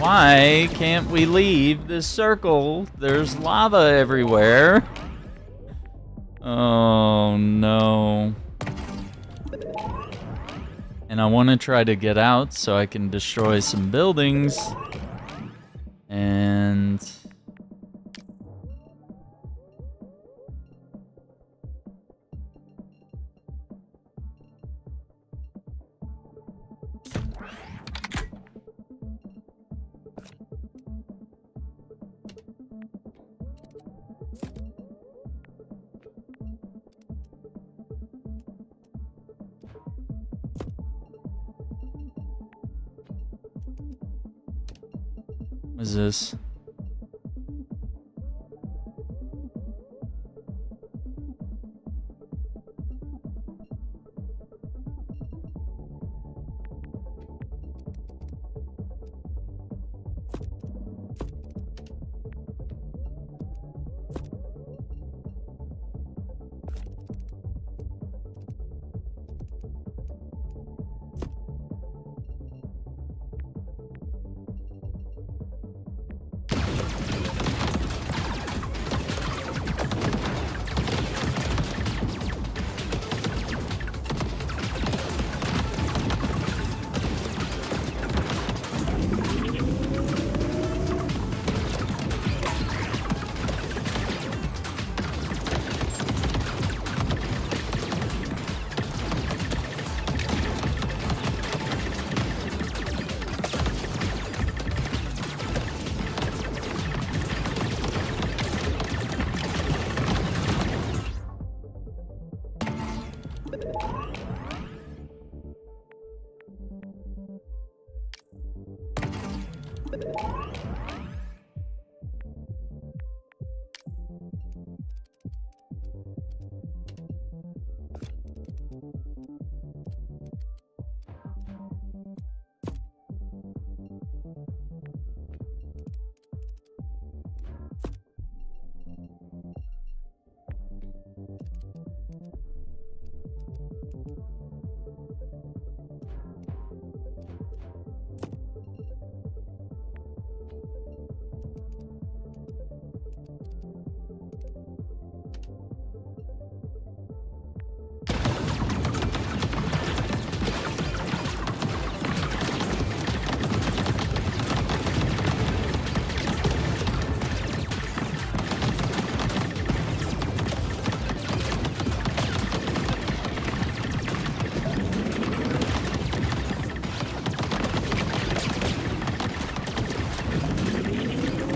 Why can't we leave this circle? There's lava everywhere. Oh no. And I want to try to get out so I can destroy some buildings. And... what is this?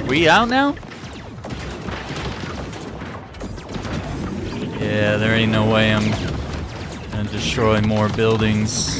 We out now? Yeah, there ain't no way I'm gonna destroy more buildings.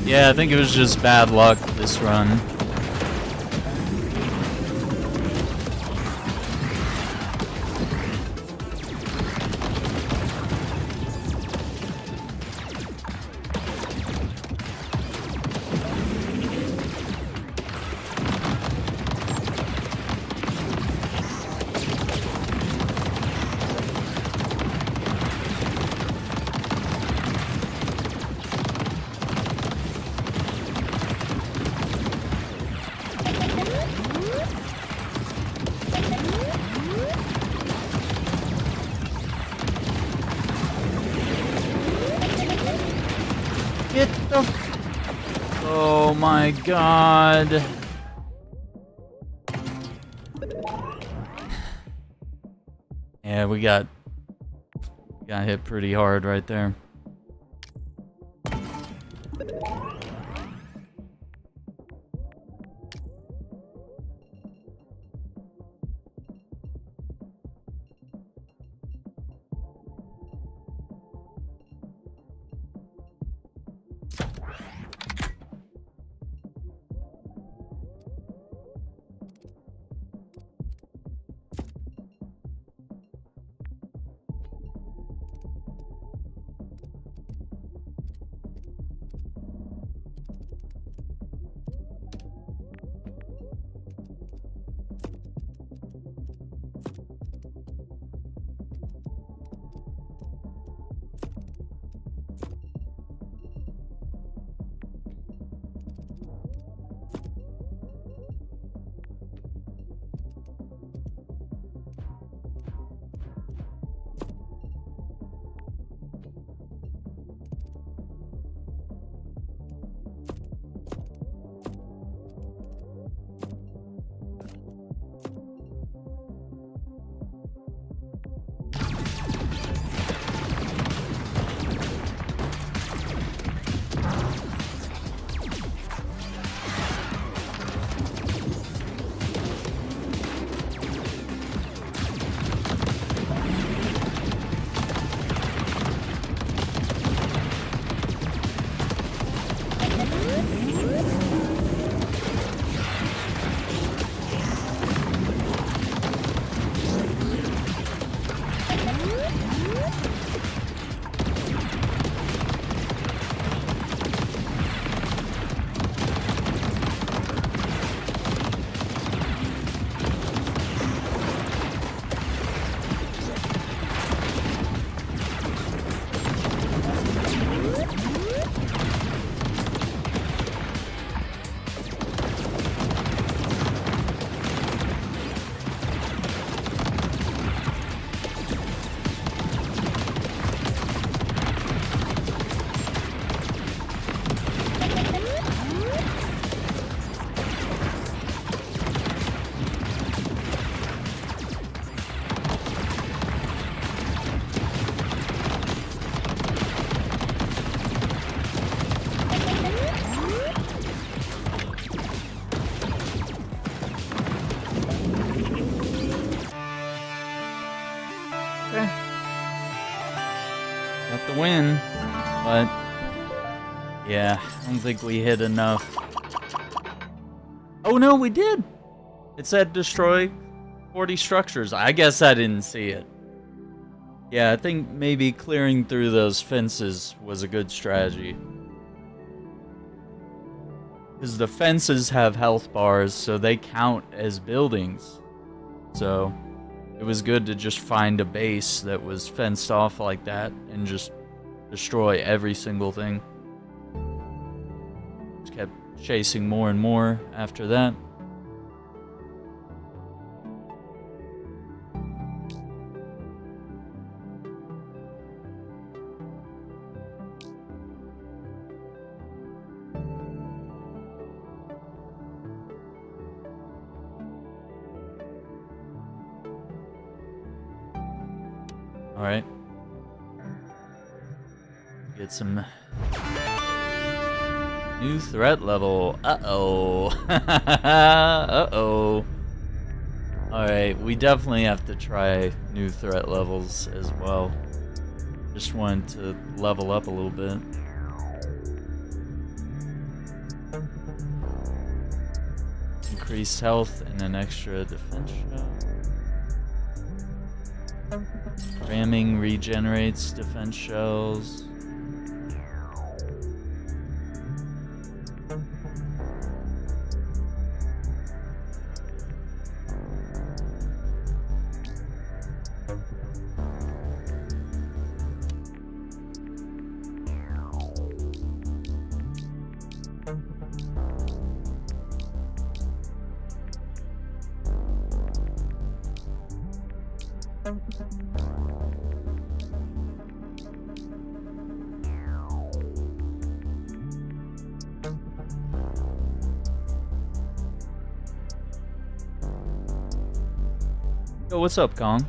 Yeah, I think it was just bad luck this run. my god. Yeah, we got hit pretty hard right there. Got the win, but yeah, I don't think we hit enough. Oh no, we did! It said destroy 40 structures. I guess I didn't see it. Yeah, I think maybe clearing through those fences was a good strategy. Because the fences have health bars, so they count as buildings. So it was good to just find a base that was fenced off like that and just destroy every single thing. Just kept chasing more and more after that. Alright. Get some new threat level. Uh-oh. Uh-oh. Alright, we definitely have to try new threat levels as well. Just wanted to level up a little bit. Increased health and an extra defense shot. Ramming regenerates defense shells. Yo, what's up, Kong?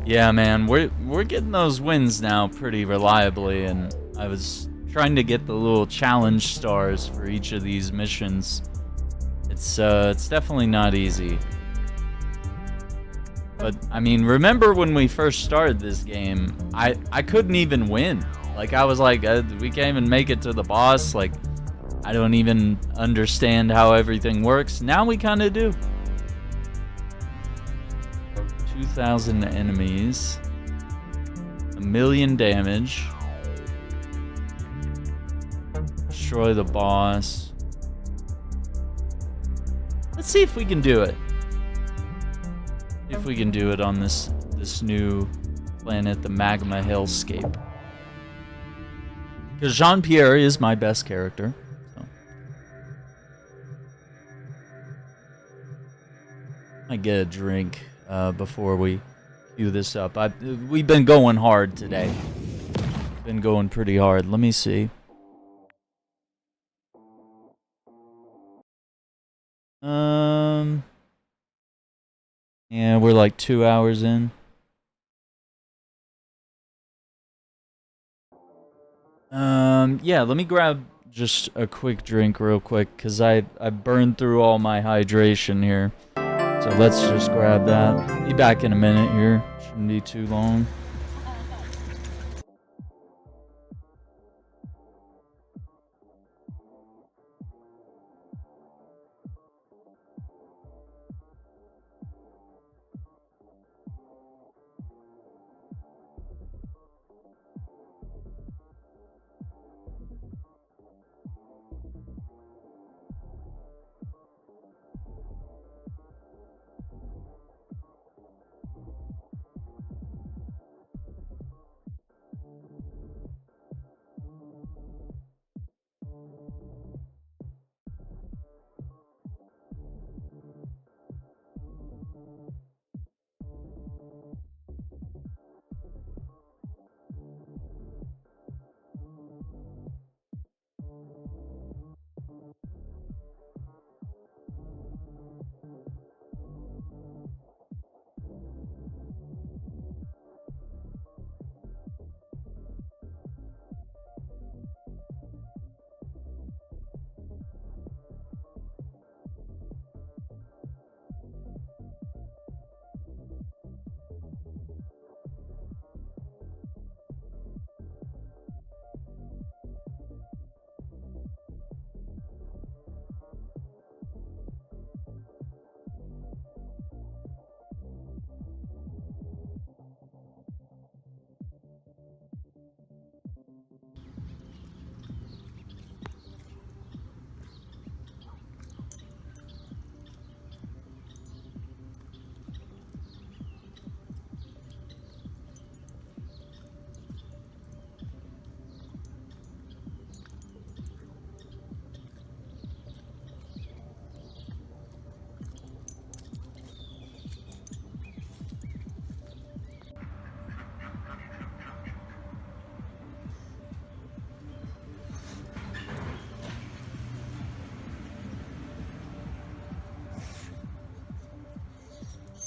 Yeah, man, we're getting those wins now pretty reliably, and I was trying to get the little challenge stars for each of these missions. It's definitely not easy. But I mean, remember when we first started this game, I couldn't even win. Like, I was like, we can't even make it to the boss. Like, I don't even understand how everything works. Now we kind of do. 2,000 enemies. 1,000,000 damage. Destroy the boss. Let's see if we can do it. If we can do it on this new planet, the Magma Hellscape. Because Jean-Pierre is my best character. So. I get a drink before we queue this up. We've been going hard today. Been going pretty hard. Let me see. Yeah, we're like 2 hours in. Yeah, let me grab just a quick drink real quick, because I burned through all my hydration here. So let's just grab that. Be back in a minute here. Shouldn't be too long.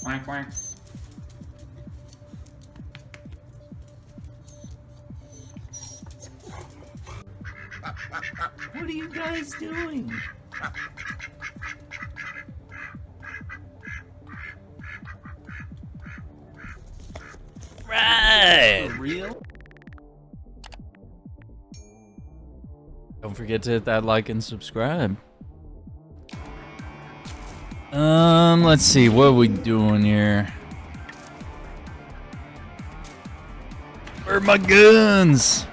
Quack, quack. What are you guys doing? Right. For real? Don't forget to hit that like and subscribe. Let's see, what are we doing here? Where are my guns?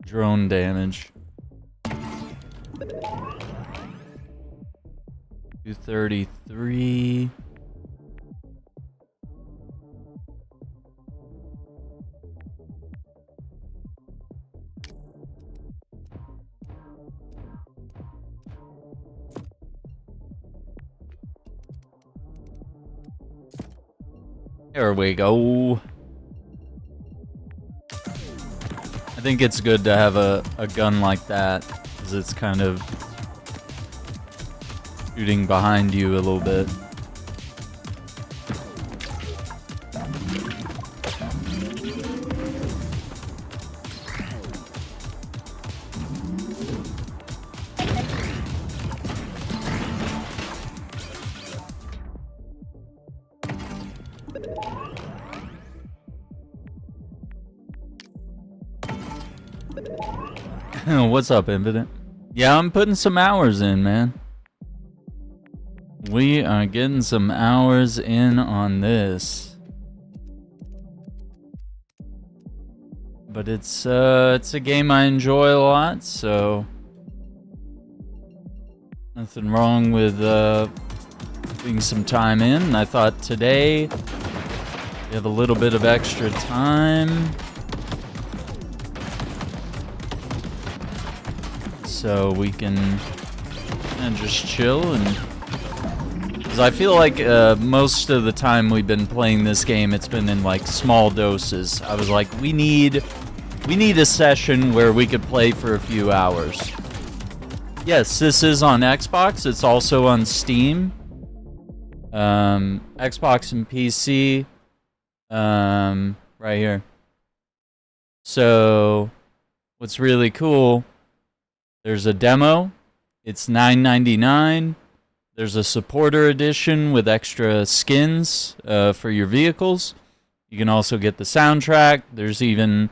Drone damage. 233. There we go. think it's good to have a gun like that, because it's kind of shooting behind you a little bit. What's up, Infinite? Yeah, I'm putting some hours in, man. We are getting some hours in on this. But it's a game I enjoy a lot, so nothing wrong with putting some time in. I thought today we have a little bit of extra time, so we can just chill, and because I feel like most of the time we've been playing this game, it's been in like small doses. I was like, we need a session where we could play for a few hours. Yes, this is on Xbox. It's also on Steam, Xbox and PC, right here. So what's really cool, there's a demo. It's $9.99. There's a supporter edition with extra skins for your vehicles. You can also get the soundtrack. There's even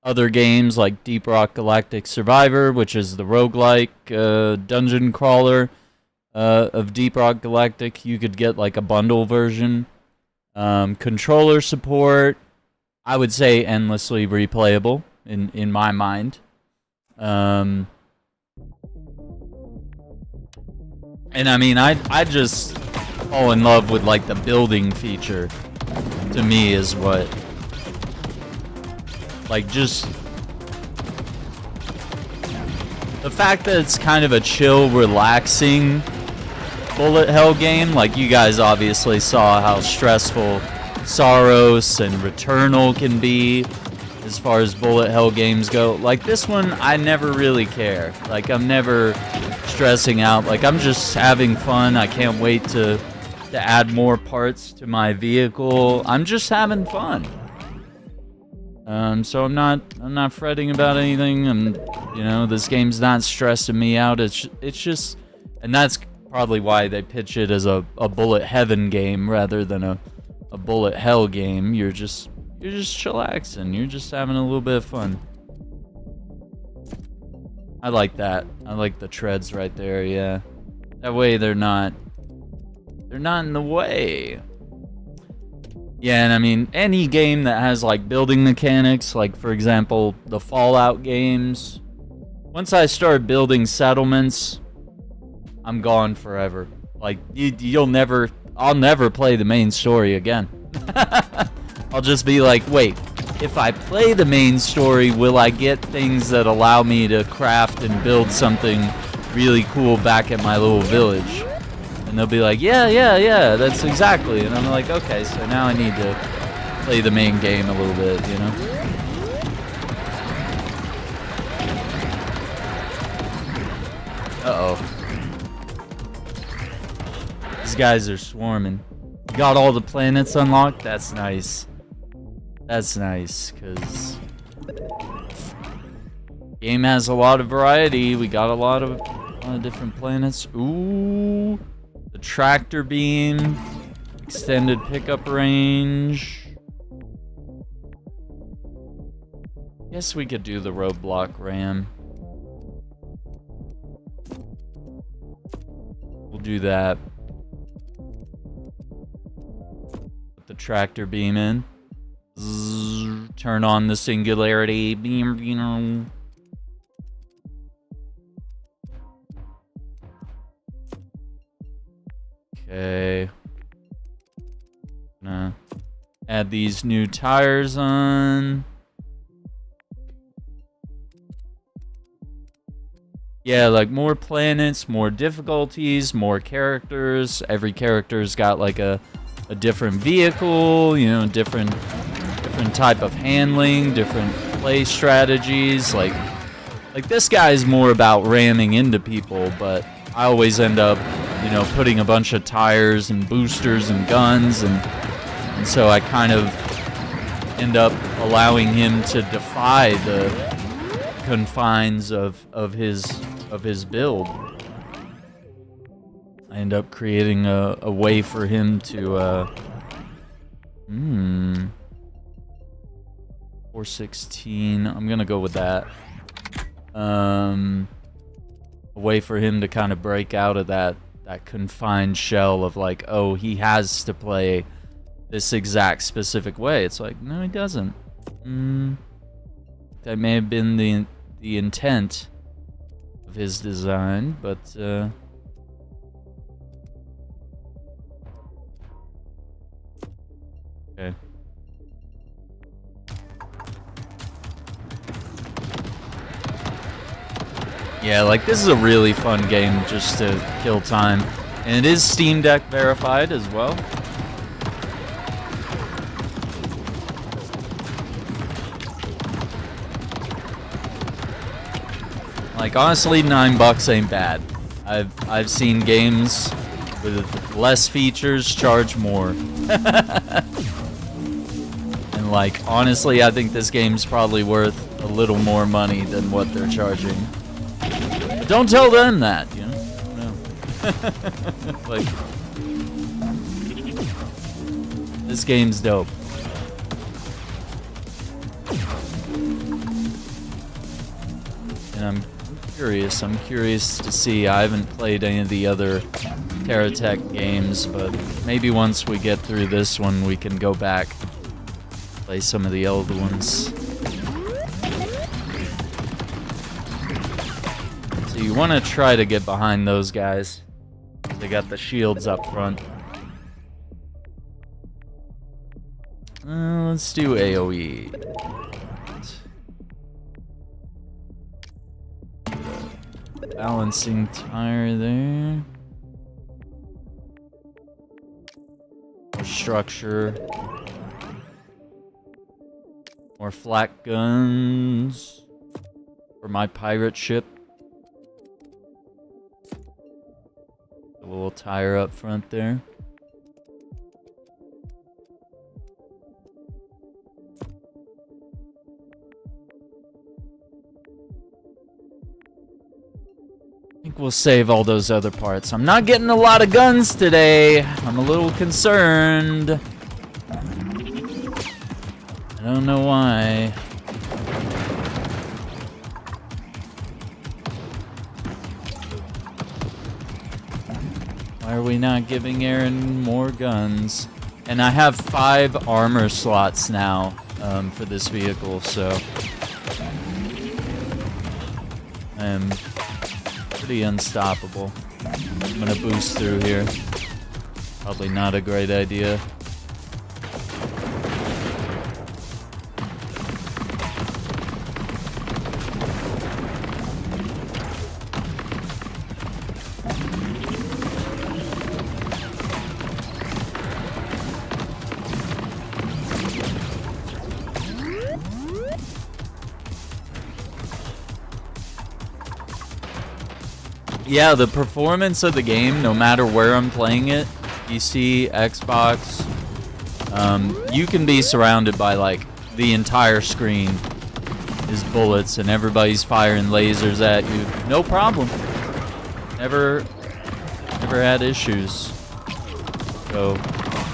other games like Deep Rock Galactic Survivor, which is the roguelike dungeon crawler of Deep Rock Galactic. You could get like a bundle version. Controller support, I would say endlessly replayable in my mind. And I mean, I just fall in love with like the building feature. To me is what, like, just the fact that it's kind of a chill, relaxing bullet hell game. Like, you guys obviously saw how stressful Saros and Returnal can be as far as bullet hell games go. Like, this one, I never really care. Like, I'm never stressing out. Like, I'm just having fun. I can't wait to add more parts to my vehicle. I'm just having fun. So I'm not fretting about anything. You know, this game's not stressing me out. It's just, and that's probably why they pitch it as a bullet heaven game rather than a bullet hell game. You're just chillaxing. You're just having a little bit of fun. I like that. I like the treads right there, yeah. That way they're not in the way. Yeah, and I mean, any game that has like building mechanics, like for example, the Fallout games. Once I start building settlements, I'm gone forever. Like, I'll never play the main story again. I'll just be like, wait, if I play the main story, will I get things that allow me to craft and build something really cool back at my little village? And they'll be like, yeah, that's exactly. And I'm like, okay, so now I need to play the main game a little bit, you know? Uh-oh. These guys are swarming. You got all the planets unlocked? That's nice. That's nice, because game has a lot of variety. We got a lot of different planets. Ooh, the tractor beam, extended pickup range. Guess we could do the roadblock ram. We'll do that. Put the tractor beam in. Zzz, turn on the singularity beam, you know. Okay. Gonna add these new tires on. Yeah, like more planets, more difficulties, more characters. Every character's got like a different vehicle, you know, different different type of handling, different play strategies. Like this guy's more about ramming into people, but I always end up, you know, putting a bunch of tires and boosters and guns, and so I kind of end up allowing him to defy the confines of his build. I end up creating a way for him to 416. I'm gonna go with that. A way for him to kind of break out of that confined shell of like, oh, he has to play this exact specific way. It's like, no, he doesn't. That may have been the intent of his design, but okay. Yeah, like this is a really fun game just to kill time. And it is Steam Deck verified as well. Like honestly, $9 ain't bad. I've seen games with less features charge more. And like honestly, I think this game's probably worth a little more money than what they're charging. But don't tell them that, you know? No. Like this game's dope. And I'm curious to see. I haven't played any of the other TerraTech games, but maybe once we get through this one, we can go back, play some of the older ones. So you want to try to get behind those guys. They got the shields up front. Let's do AoE. Balancing tire there. More structure. More flak guns for my pirate ship. A little tire up front there. I think we'll save all those other parts. I'm not getting a lot of guns today. I'm a little concerned. I don't know why. Why are we not giving Aaron more guns? And I have 5 armor slots now for this vehicle, so I am pretty unstoppable. I'm gonna boost through here. Probably not a great idea. Yeah, the performance of the game, no matter where I'm playing it, PC, Xbox, you can be surrounded by like the entire screen is bullets and everybody's firing lasers at you. No problem. Never had issues. So,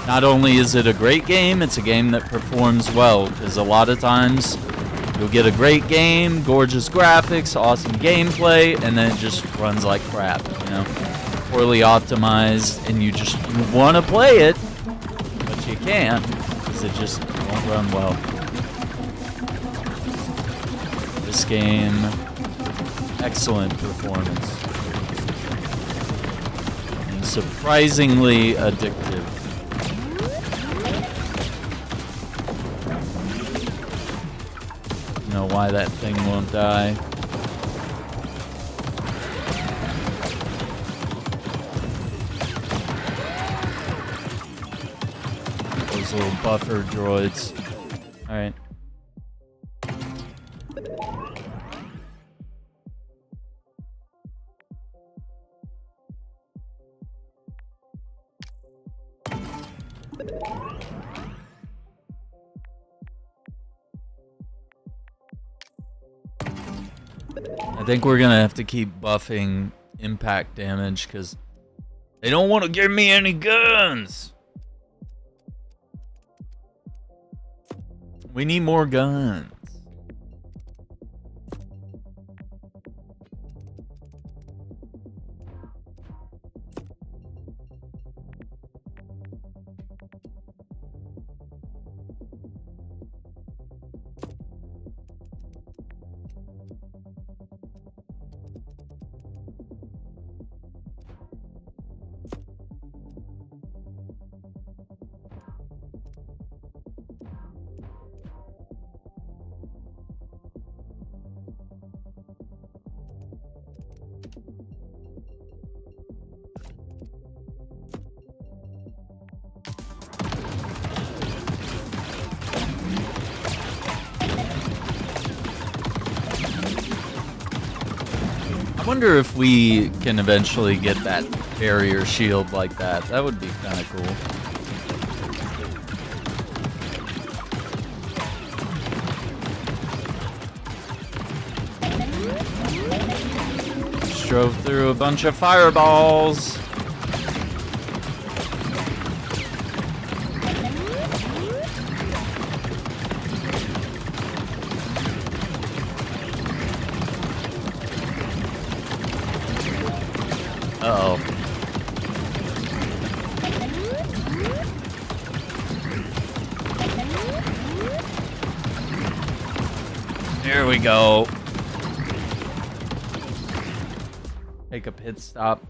not only is it a great game, it's a game that performs well, because a lot of times you'll get a great game, gorgeous graphics, awesome gameplay, and then it just runs like crap, you know? Poorly optimized, and you want to play it, but you can't, because it just won't run well. This game, excellent performance. And surprisingly addictive. Know why that thing won't die. Those little buffer droids. Alright. I think we're gonna have to keep buffing impact damage because they don't want to give me any guns. We need more guns. I wonder if we can eventually get that barrier shield like that. That would be kind of cool. Just drove through a bunch of fireballs. Uh-oh. Here we go. Take a pit stop.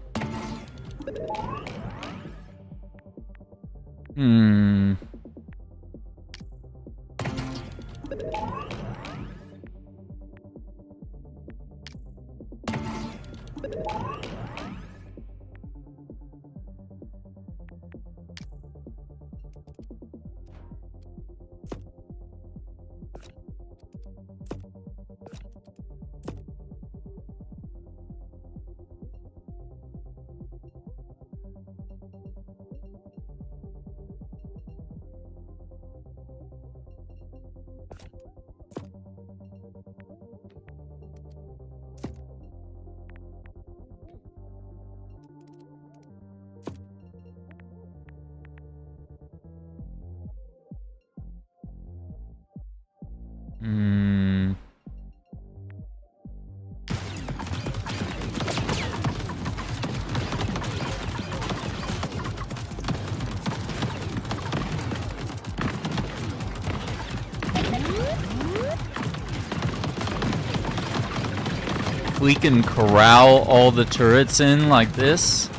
If we can corral all the turrets in like this,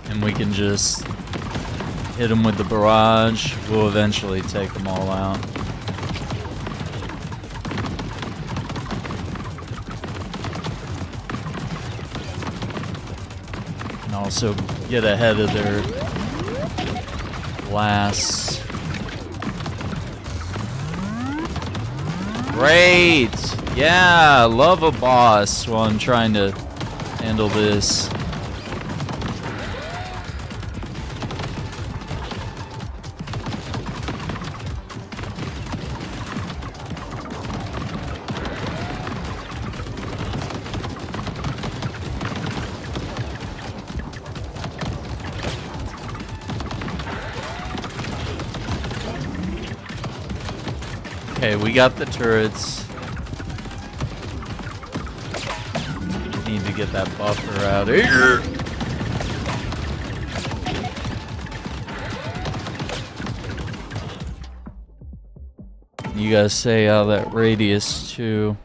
and we can just hit them with the barrage, we'll eventually take them all out. And also get ahead of their blasts. Great! Yeah, love a boss while I'm trying to handle this. Okay, we got the turrets. Need to get that buffer out of here. You guys say out that radius too.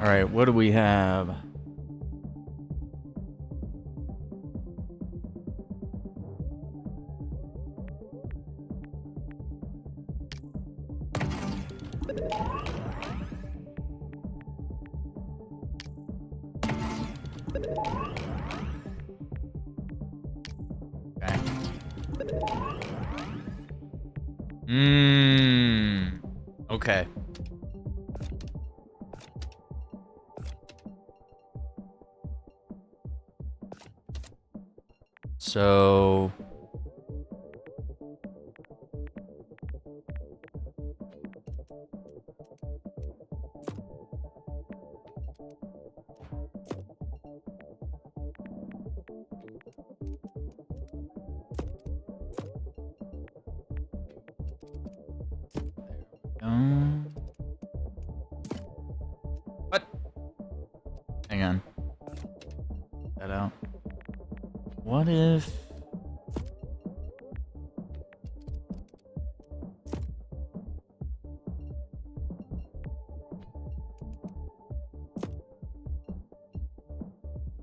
Alright, what do we have? Okay. Okay. So what? Hang on. That out. What if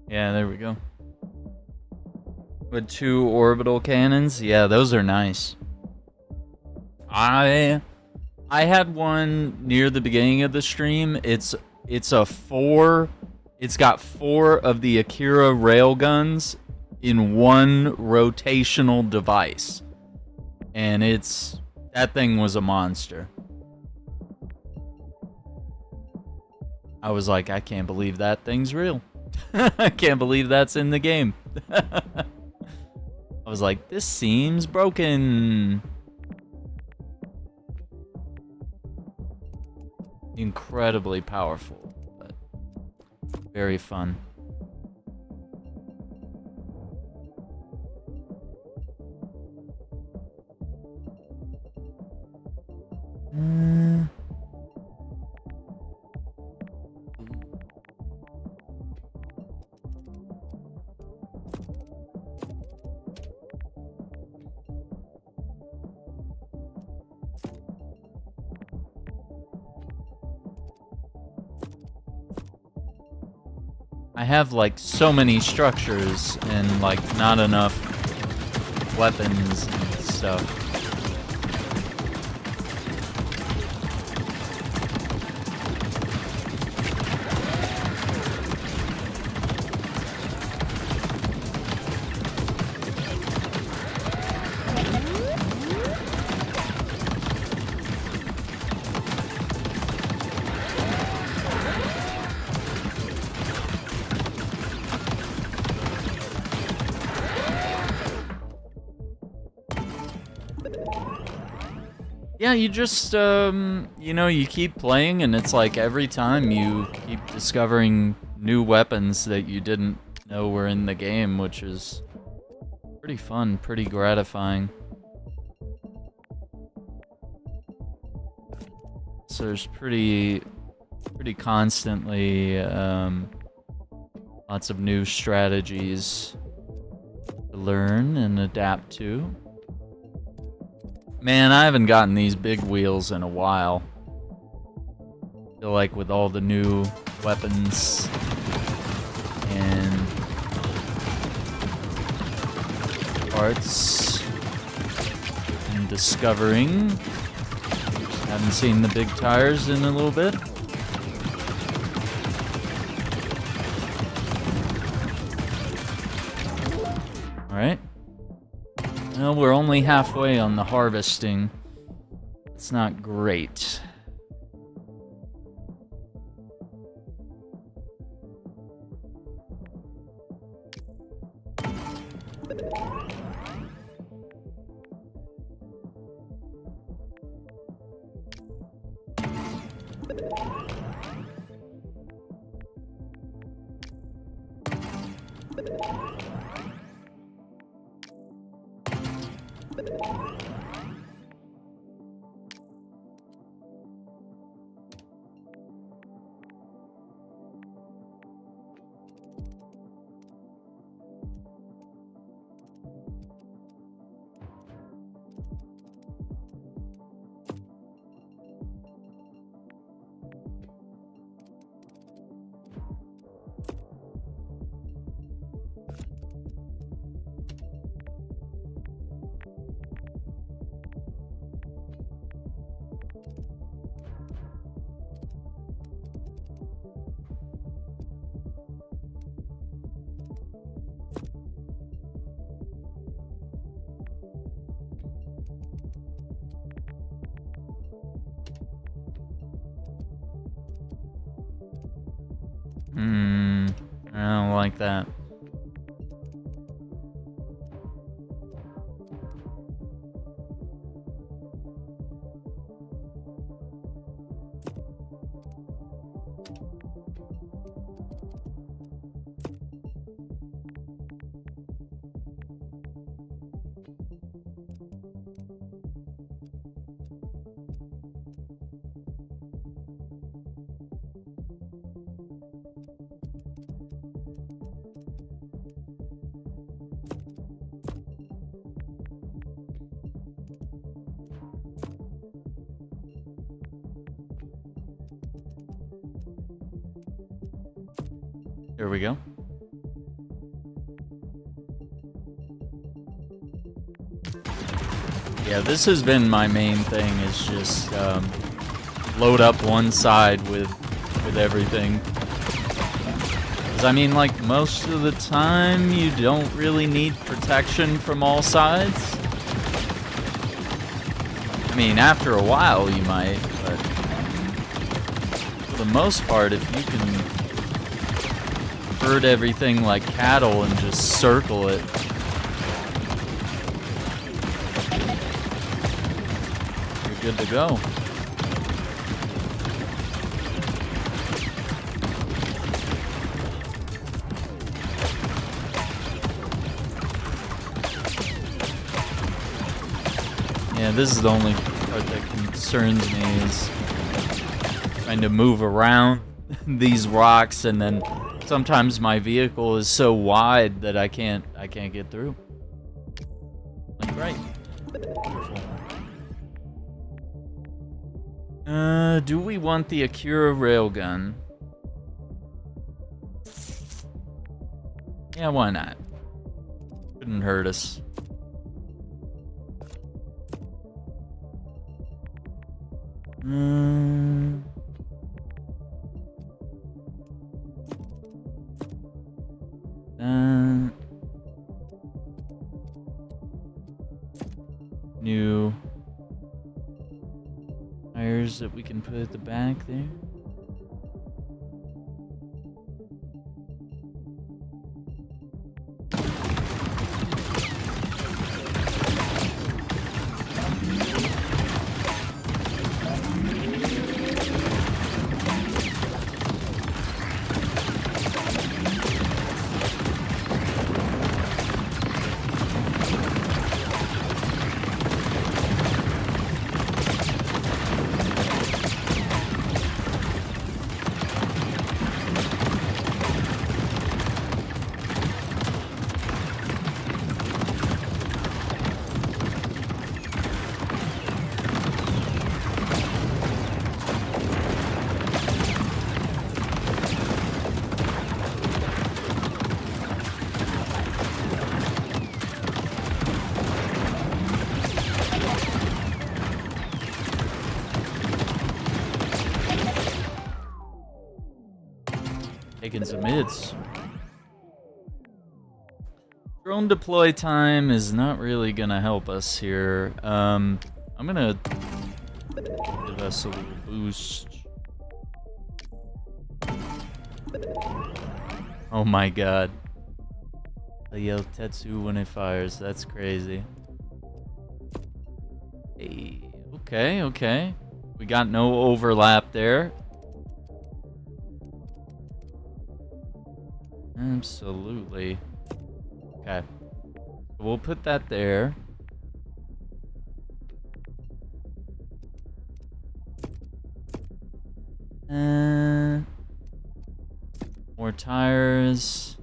yeah, there we go. With 2 orbital cannons? Yeah, those are nice. I had one near the beginning of the stream. It's a 4. It's got 4 of the Akira railguns in one rotational device. And that thing was a monster. I was like, I can't believe that thing's real. I can't believe that's in the game. I was like, this seems broken. Incredibly powerful, but very fun. I have like so many structures and like not enough weapons and stuff. Yeah, you just, you know, you keep playing, and it's like every time you keep discovering new weapons that you didn't know were in the game, which is pretty fun, pretty gratifying. So there's pretty constantly, lots of new strategies to learn and adapt to. Man, I haven't gotten these big wheels in a while. I feel like with all the new weapons and parts and discovering. Haven't seen the big tires in a little bit. Alright. Well, we're only halfway on the harvesting. It's not great. I don't like that. Here we go. Yeah, this has been my main thing, is just load up one side with everything. 'Cause I mean, like, most of the time you don't really need protection from all sides. I mean, after a while you might, but for the most part, if you can herd everything like cattle and just circle it, you're good to go. Yeah, this is the only part that concerns me, is trying to move around these rocks, and then sometimes my vehicle is so wide that I can't get through. Like, right. Wonderful. Do we want the Akira railgun? Yeah, why not? Couldn't hurt us. New tires that we can put at the back there. Taking some hits. Drone deploy time is not really gonna help us here. I'm gonna give us a little boost. Oh my god. I yell Tetsu when it fires. That's crazy. Hey, okay, okay. We got no overlap there. Absolutely. Okay. We'll put that there. More tires.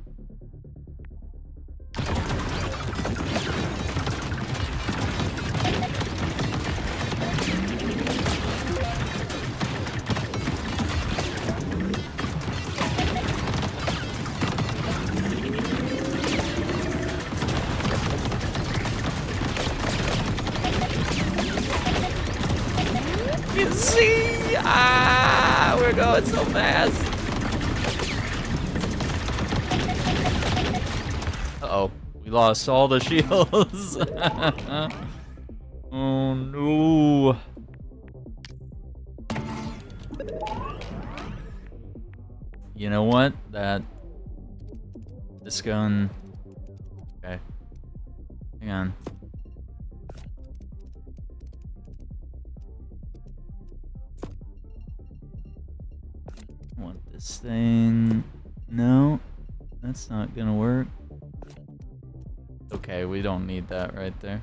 You see? Ah, we're going so fast. Uh-oh, we lost all the shields. Oh no. You know what? This gun. Okay. Hang on. I want this thing. No, that's not gonna work. Okay, we don't need that right there.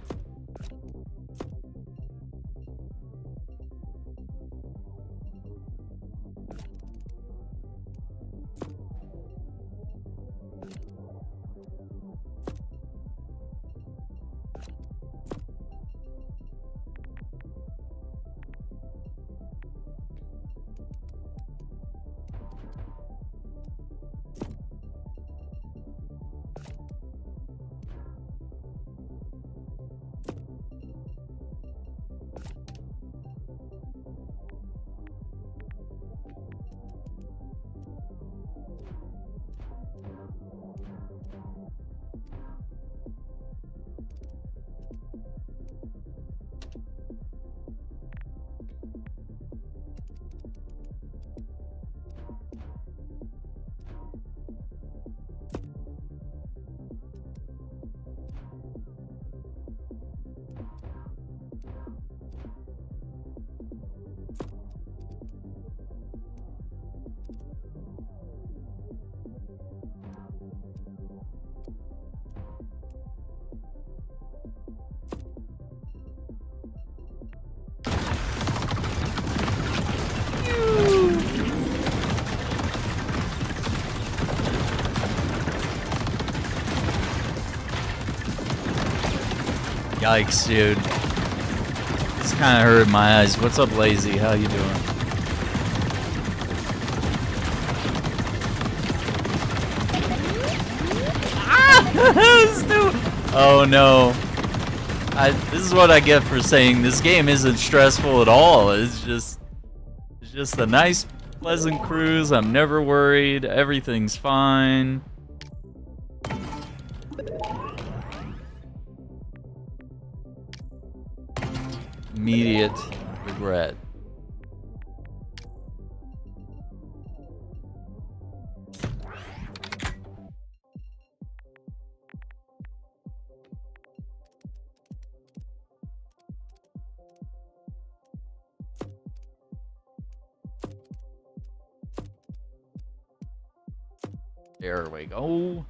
Yikes, dude. This kind of hurt my eyes. What's up, Lazy? How you doing? Oh no. This is what I get for saying this game isn't stressful at all. It's just a nice, pleasant cruise. I'm never worried. Everything's fine. Immediate regret. There we go.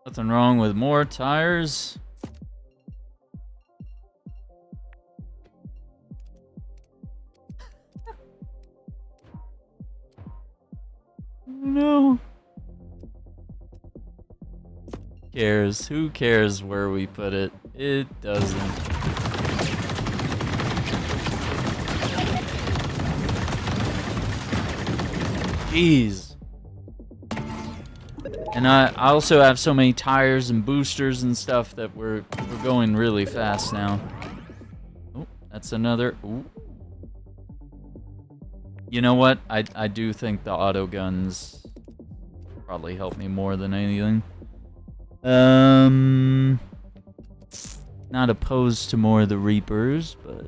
Nothing wrong with more tires. No. Cares? Who cares where we put it? It doesn't. Jeez. And I also have so many tires and boosters and stuff that we're going really fast now. Oh, that's another. Ooh. You know what? I do think the auto guns probably help me more than anything. Not opposed to more of the Reapers, but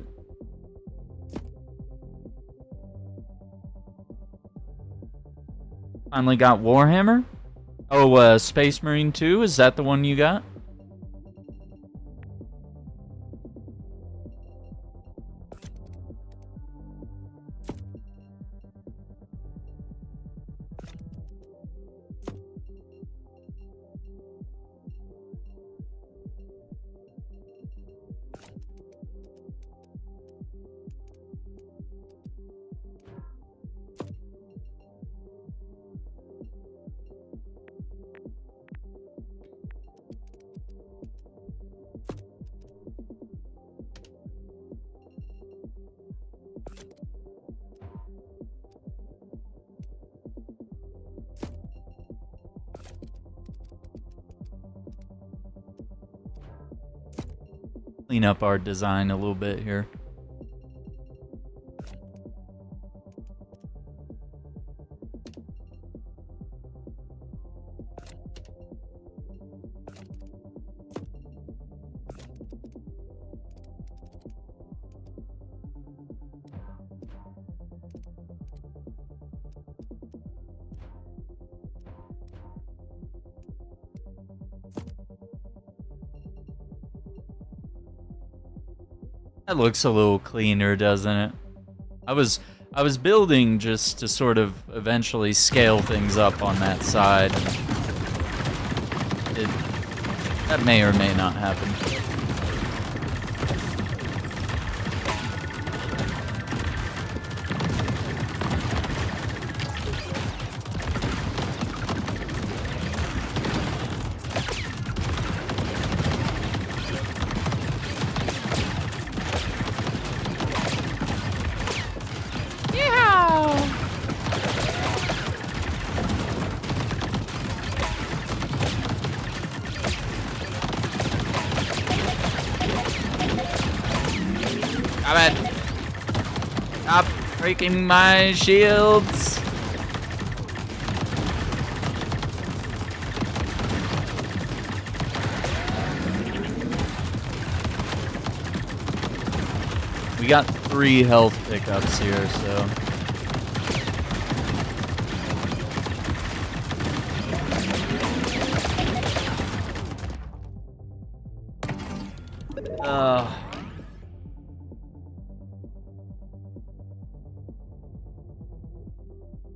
finally got Warhammer. Oh, Space Marine 2, is that the one you got? Clean up our design a little bit here. That looks a little cleaner, doesn't it? I was building just to sort of eventually scale things up on that side. That may or may not happen. Stop breaking my shields. We got 3 health pickups here, so.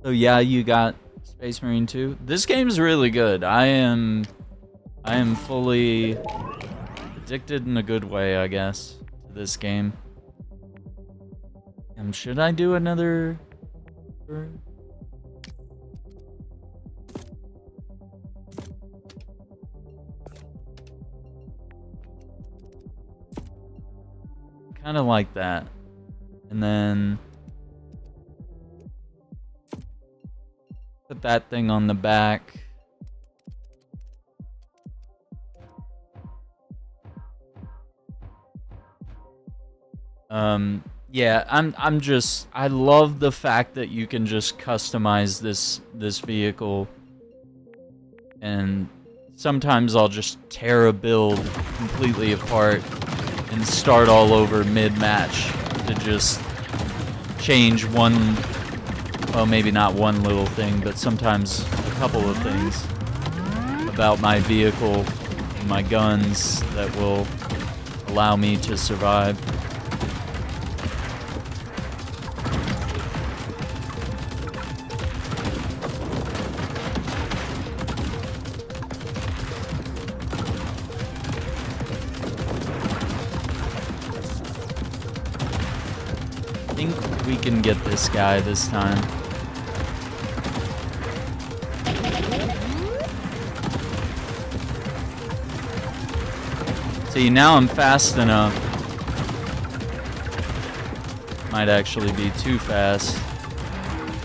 So yeah, you got Space Marine 2. This game's really good. I am fully addicted in a good way, I guess, to this game. Should I do another? Kind of like that, and then put that thing on the back. Yeah, I love the fact that you can just customize this vehicle, and sometimes I'll just tear a build completely apart and start all over mid-match to just change one, well, maybe not one little thing, but sometimes a couple of things about my vehicle and my guns that will allow me to survive. I think we can get this guy this time. See, now I'm fast enough. Might actually be too fast.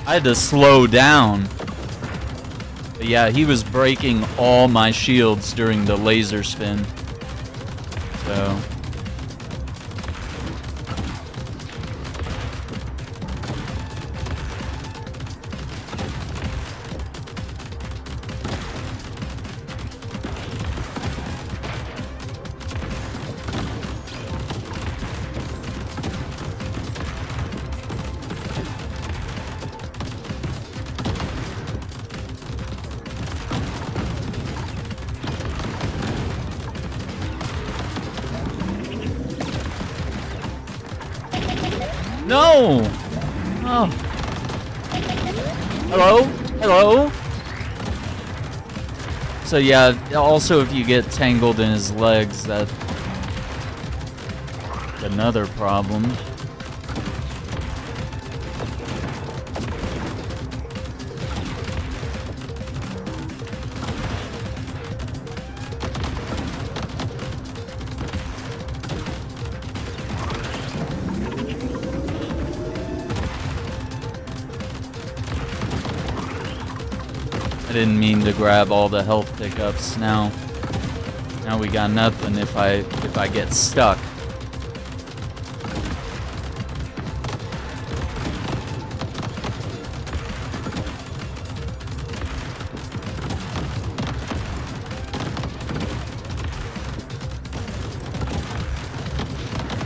I had to slow down. But yeah, he was breaking all my shields during the laser spin. So No! Oh. Hello? Hello? So yeah, also if you get tangled in his legs, that's another problem. I didn't mean to grab all the health pickups. Now we got nothing if I get stuck.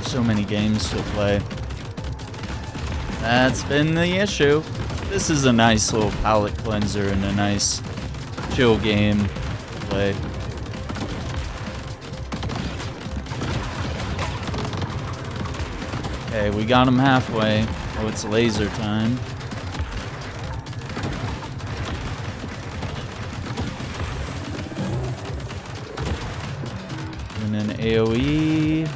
So many games to play. That's been the issue. This is a nice little palate cleanser and a nice chill game to play. Okay, we got him halfway. Oh, it's laser time. And then AoE.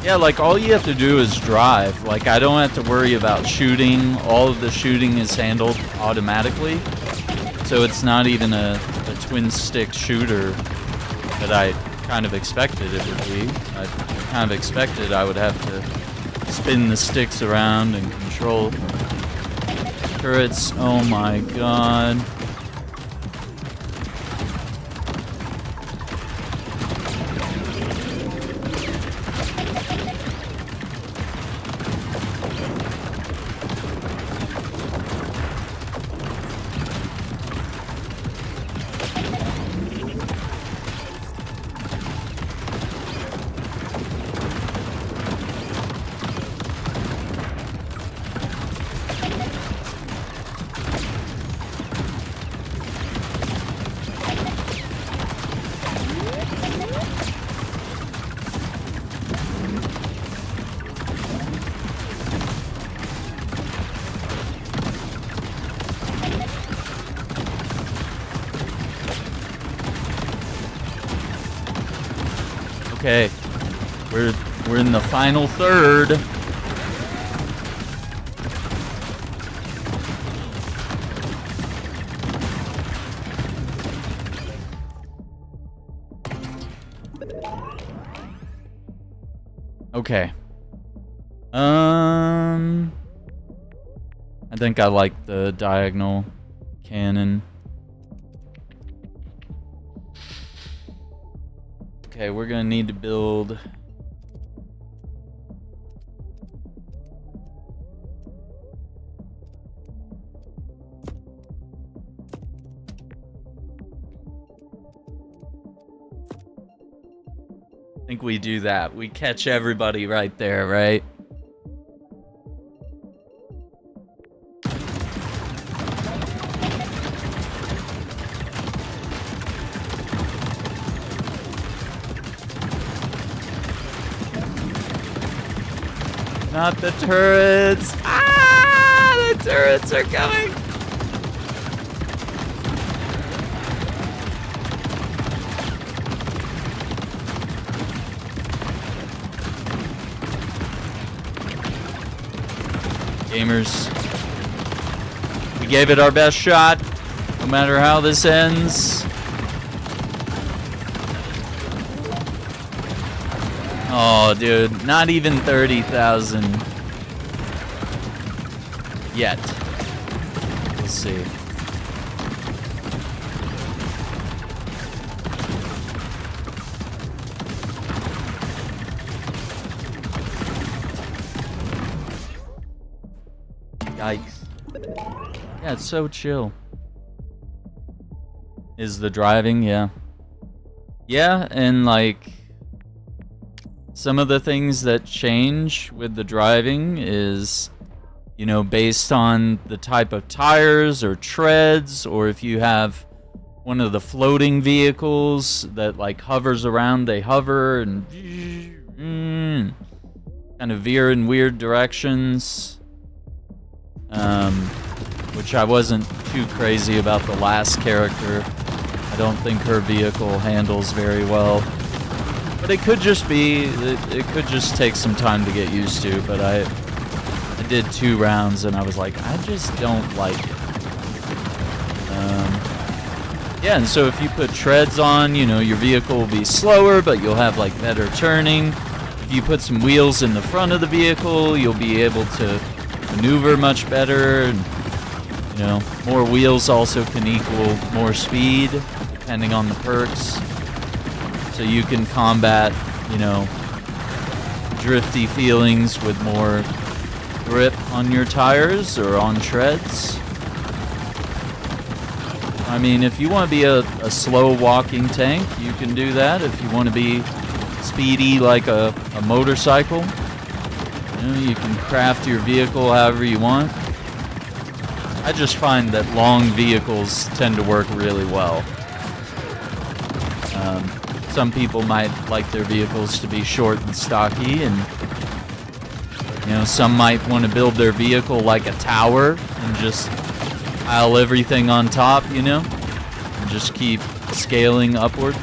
Yeah, like all you have to do is drive. Like I don't have to worry about shooting. All of the shooting is handled automatically. So it's not even a twin stick shooter that I kind of expected it would be. I kind of expected I would have to spin the sticks around and control turrets. Oh my god. Okay, we're in the final third. Okay. I think I like the diagonal cannon. Okay, we're gonna need to build. I think we do that. We catch everybody right there, right? Not the turrets! Ah! The turrets are coming! Gamers, we gave it our best shot, no matter how this ends. Oh, dude, not even 30,000 yet. We'll see. Yikes. Yeah, it's so chill. Is the driving, yeah. Yeah, and like some of the things that change with the driving is, you know, based on the type of tires or treads, or if you have one of the floating vehicles that like hovers around, they hover and kind of veer in weird directions. Which I wasn't too crazy about the last character. I don't think her vehicle handles very well. But it could just be, it could just take some time to get used to, but I did 2 rounds and I was like, I just don't like it. Yeah, and so if you put treads on, you know, your vehicle will be slower, but you'll have like better turning. If you put some wheels in the front of the vehicle, you'll be able to maneuver much better. And, you know, more wheels also can equal more speed, depending on the perks. So you can combat, you know, drifty feelings with more grip on your tires or on treads. I mean, if you want to be a slow walking tank, you can do that. If you want to be speedy like a motorcycle, you know, you can craft your vehicle however you want. I just find that long vehicles tend to work really well. Some people might like their vehicles to be short and stocky, and you know, some might want to build their vehicle like a tower and just pile everything on top, you know, and just keep scaling upward.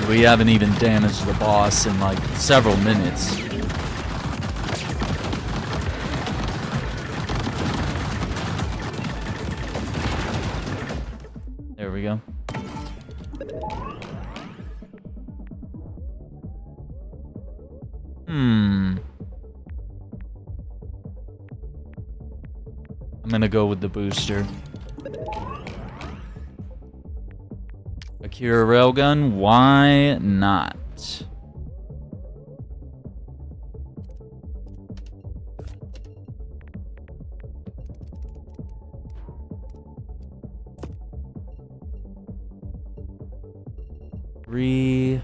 We haven't even damaged the boss in like several minutes. There we go. I'm gonna go with the booster. Akira railgun, why not? Three.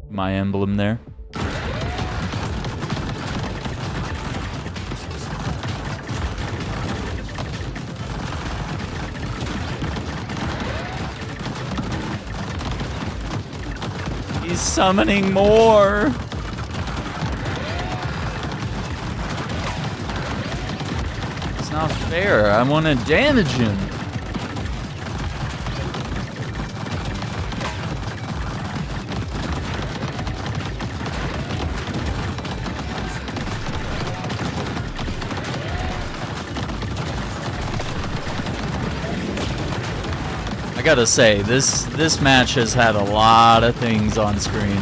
My emblem there. He's summoning more. It's not fair. I want to damage him. I gotta say, this match has had a lot of things on screen.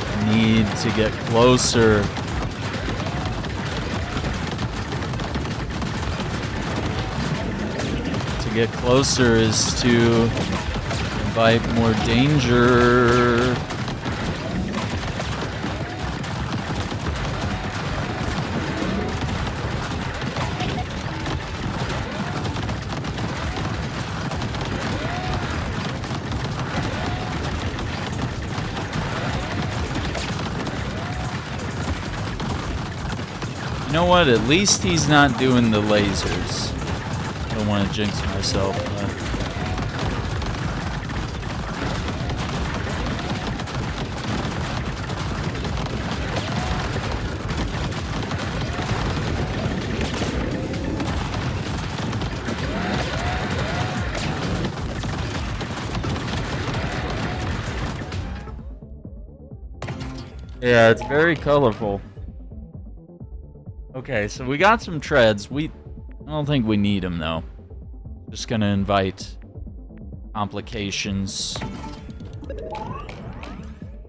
I need to get closer. To get closer is to invite more danger. You know what? At least he's not doing the lasers. I don't want to jinx myself. Yeah, it's very colorful. Okay, so we got some treads. I don't think we need them though. Just gonna invite complications.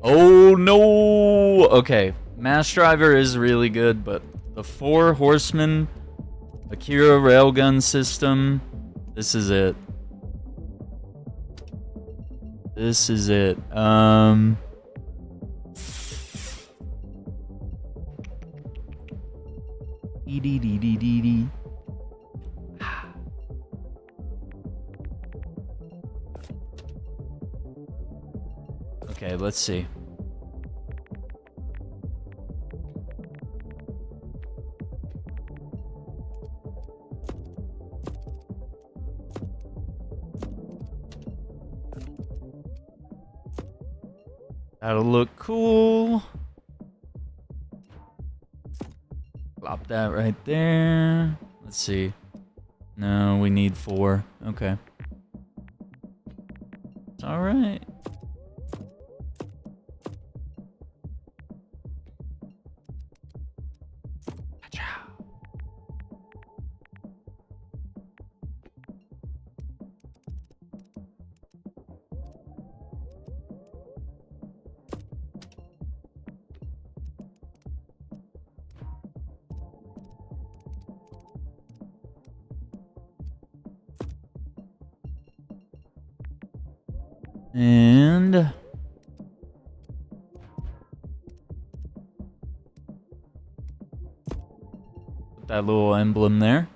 Oh no! Okay, Mass Driver is really good, but the 4 Horsemen Akira railgun system, this is it. This is it. Dee. Okay, let's see. That'll look cool. Plop that right there. Let's see. No, we need 4. Okay. It's alright. And put that little emblem there.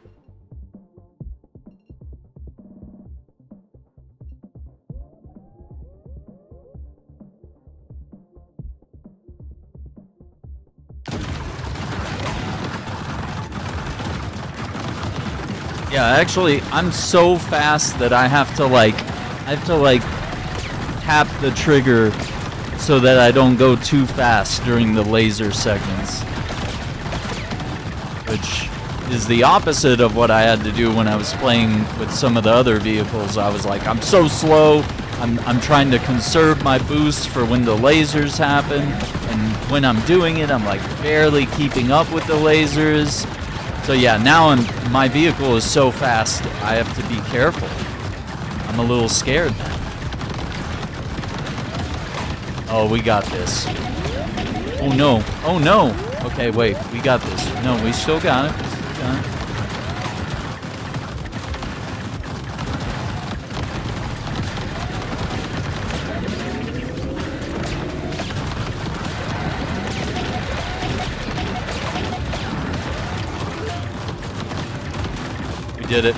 Yeah, actually, I'm so fast that I have to like tap the trigger so that I don't go too fast during the laser seconds. Which is the opposite of what I had to do when I was playing with some of the other vehicles. I was like, I'm so slow. I'm trying to conserve my boost for when the lasers happen. And when I'm doing it, I'm like barely keeping up with the lasers. So yeah, now my vehicle is so fast, I have to be careful. I'm a little scared now. Oh, we got this. Oh no. Oh no. Okay, wait. We got this. No, we still got it. We still got it. We did it.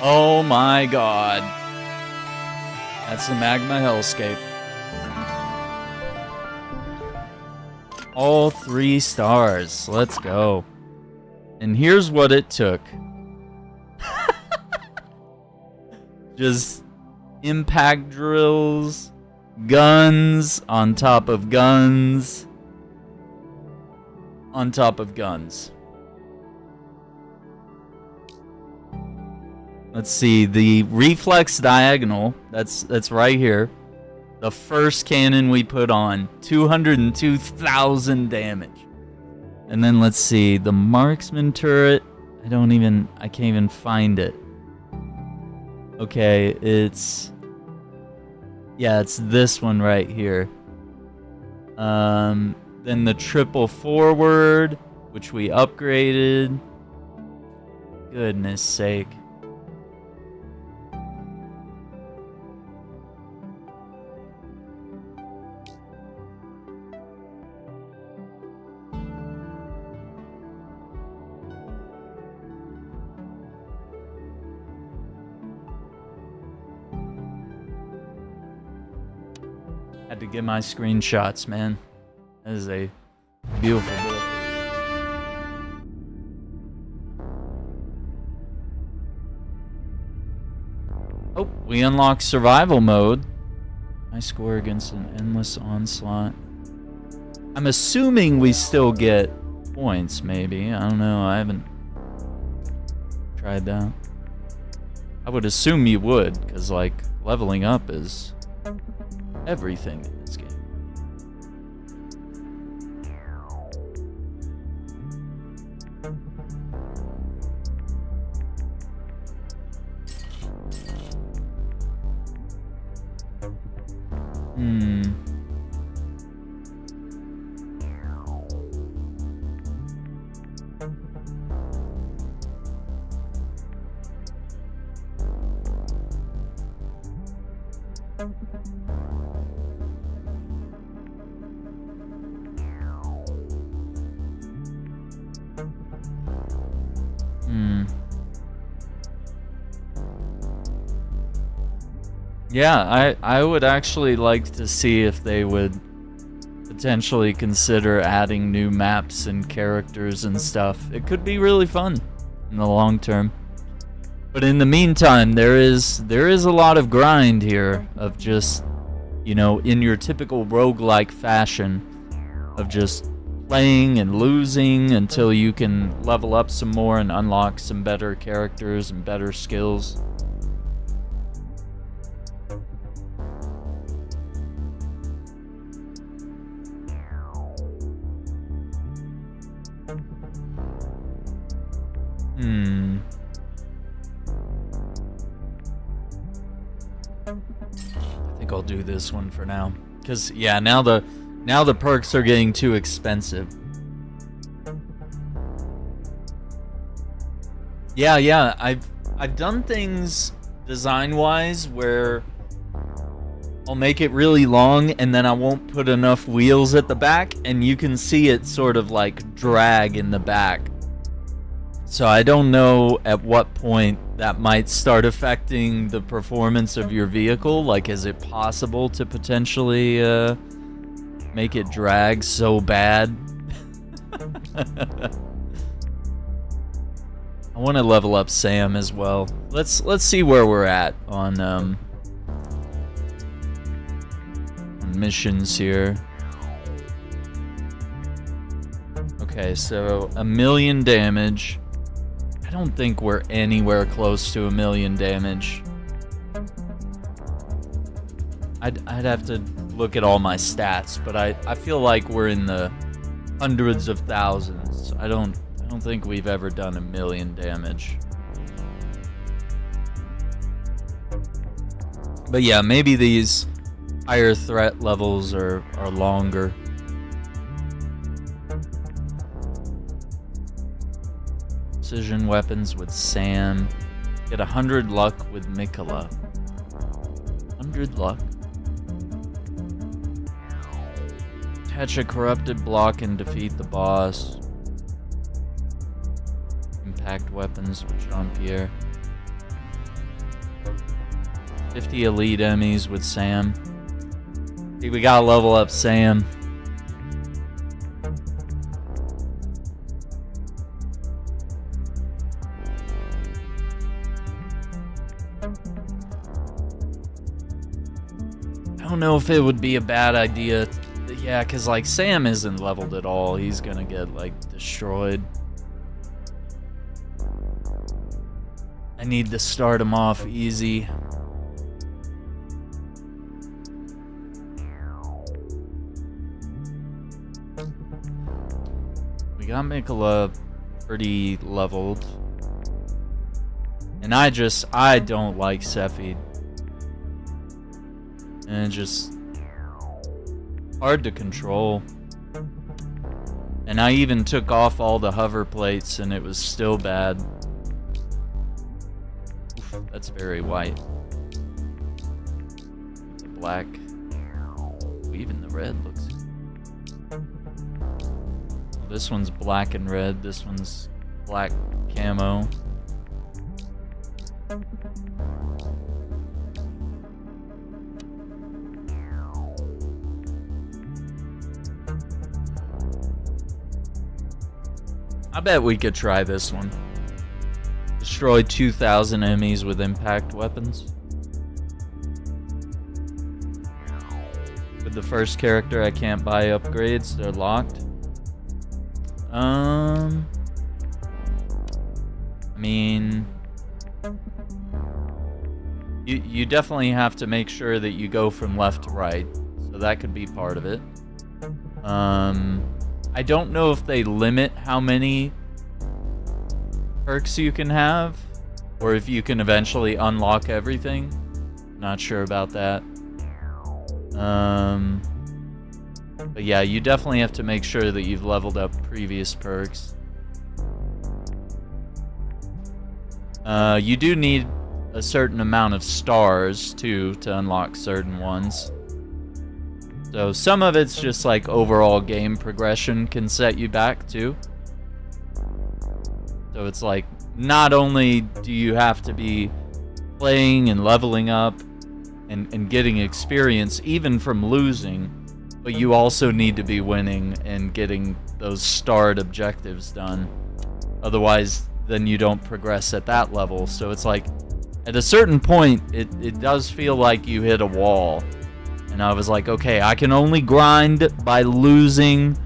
Oh my god. That's the magma hellscape. All 3 stars. Let's go. And here's what it took. Just impact drills, guns on top of guns, on top of guns. Let's see, the reflex diagonal, that's right here. The first cannon we put on, 202,000 damage. And then let's see, the marksman turret, I can't even find it. Okay, it's this one right here. Then the triple forward, which we upgraded. Goodness sake. Had to get my screenshots, man. That is a beautiful book. Oh, we unlocked survival mode. I score against an endless onslaught. I'm assuming we still get points, maybe. I don't know. I haven't tried that. I would assume you would, because, like, leveling up is everything in this game. Hmm. Yeah, I would actually like to see if they would potentially consider adding new maps and characters and stuff. It could be really fun in the long term. But in the meantime, there is a lot of grind here of just, you know, in your typical roguelike fashion of just playing and losing until you can level up some more and unlock some better characters and better skills. I think I'll do this one for now. Cause yeah, now the perks are getting too expensive. Yeah, I've done things design-wise where I'll make it really long and then I won't put enough wheels at the back and you can see it sort of like drag in the back. So I don't know at what point that might start affecting the performance of your vehicle. Like, is it possible to potentially make it drag so bad? I want to level up Sam as well. Let's see where we're at on missions here. Okay, so 1,000,000 damage. I don't think we're anywhere close to 1,000,000 damage. I'd have to look at all my stats, but I feel like we're in the hundreds of thousands. I don't think we've ever done 1,000,000 damage. But yeah, maybe these higher threat levels are longer. Precision weapons with Sam. Get 100 luck with Mikola. 100 luck. Catch a corrupted block and defeat the boss. Impact weapons with Jean-Pierre. 50 elite enemies with Sam. See, we gotta level up Sam. I don't know if it would be a bad idea. Yeah, because like Sam isn't leveled at all. He's gonna get like destroyed. I need to start him off easy. We got Mikola pretty leveled. And I don't like Cepheid. And it's just hard to control. And I even took off all the hover plates and it was still bad. Oof, that's very white. The black. Even the red looks. Well, this one's black and red. This one's black camo. I bet we could try this one. Destroy 2,000 enemies with impact weapons. With the first character, I can't buy upgrades. They're locked. I mean... You definitely have to make sure that you go from left to right. So that could be part of it. I don't know if they limit how many perks you can have, or if you can eventually unlock everything. Not sure about that. But yeah, you definitely have to make sure that you've leveled up previous perks. You do need a certain amount of stars, too, to unlock certain ones. So some of it's just like overall game progression can set you back, too. So it's like, not only do you have to be playing and leveling up and getting experience, even from losing, but you also need to be winning and getting those starred objectives done. Otherwise, then you don't progress at that level. So it's like, at a certain point, it does feel like you hit a wall. And I was like, okay, I can only grind by losing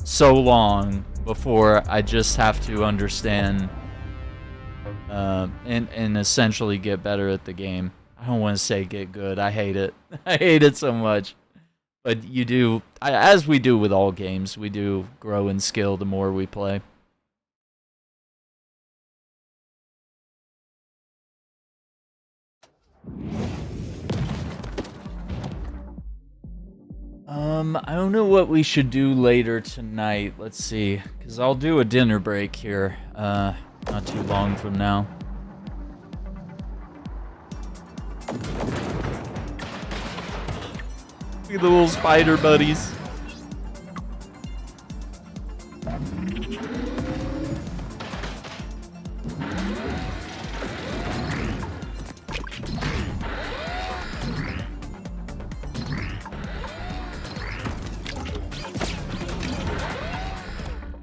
so long before I just have to understand and essentially get better at the game. I don't want to say get good. I hate it. I hate it so much. But you do, as we do with all games, we do grow in skill the more we play. I don't know what we should do later tonight. Let's see, because I'll do a dinner break here, not too long from now. Look at the little spider buddies.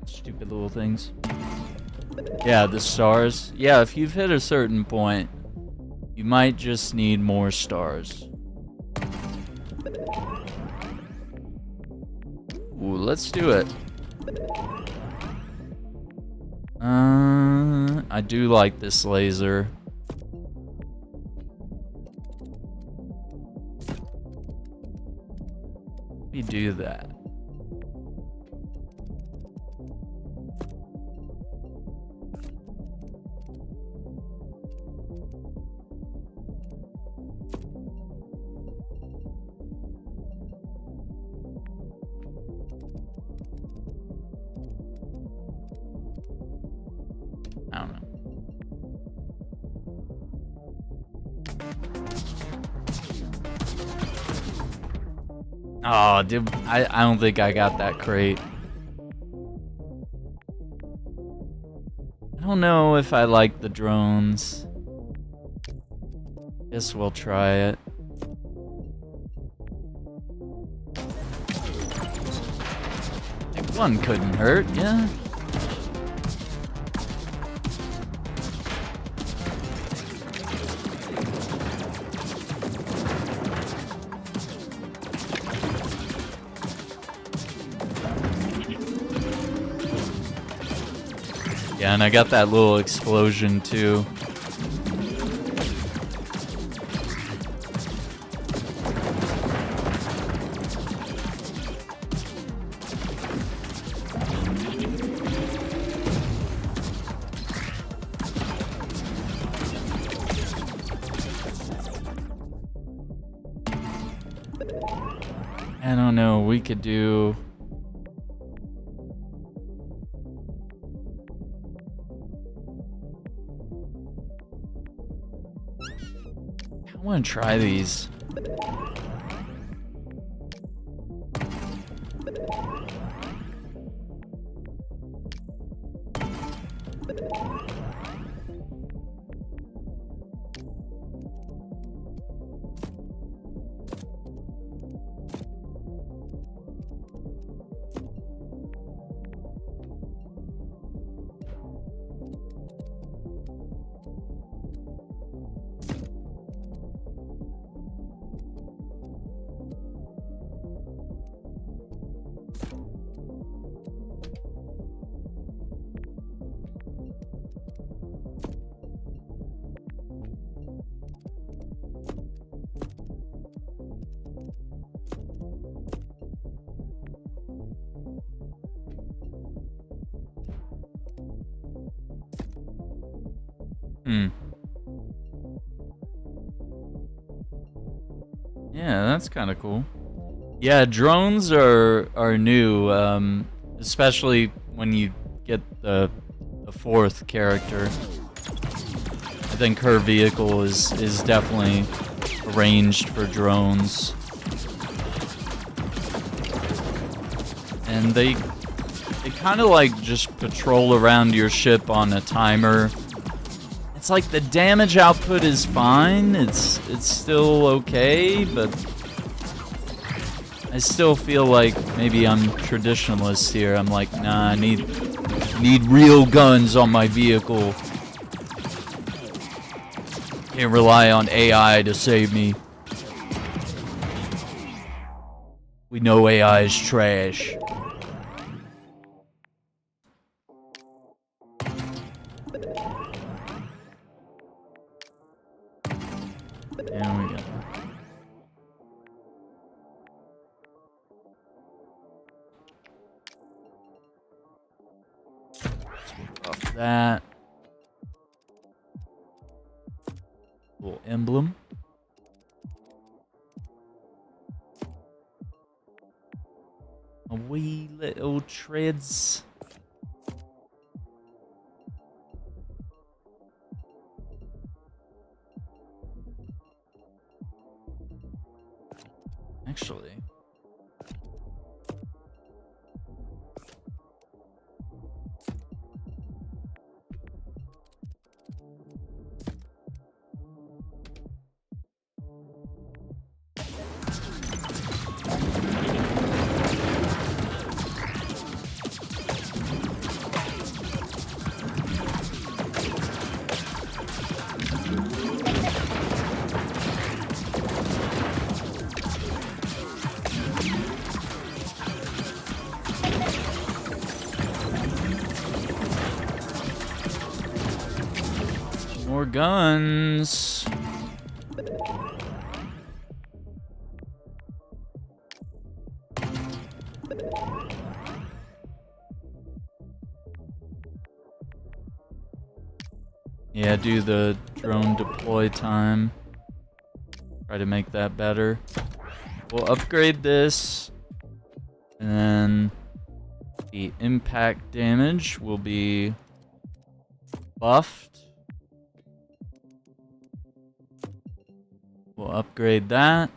Stupid little things. Yeah, the stars. Yeah, if you've hit a certain point, you might just need more stars. Ooh, let's do it. I do like this laser. Let me do that. I don't know. Oh, dude, I don't think I got that crate. I don't know if I like the drones. Guess we'll try it. Like, one couldn't hurt, yeah. Yeah, and I got that little explosion too. I don't know, we could do... I want to try these. Yeah, that's kind of cool. Yeah, drones are new, especially when you get the fourth character. I think her vehicle is definitely arranged for drones. And they kind of like just patrol around your ship on a timer. It's like the damage output is fine. It's still okay, but I still feel like maybe I'm traditionalist here. I'm like, nah, I need real guns on my vehicle. Can't rely on AI to save me. We know AI is trash. There we go. Off that. Little emblem. A wee little treads. Actually. More guns. Yeah, do the drone deploy time. Try to make that better. We'll upgrade this. And then the impact damage will be buffed. We'll upgrade that.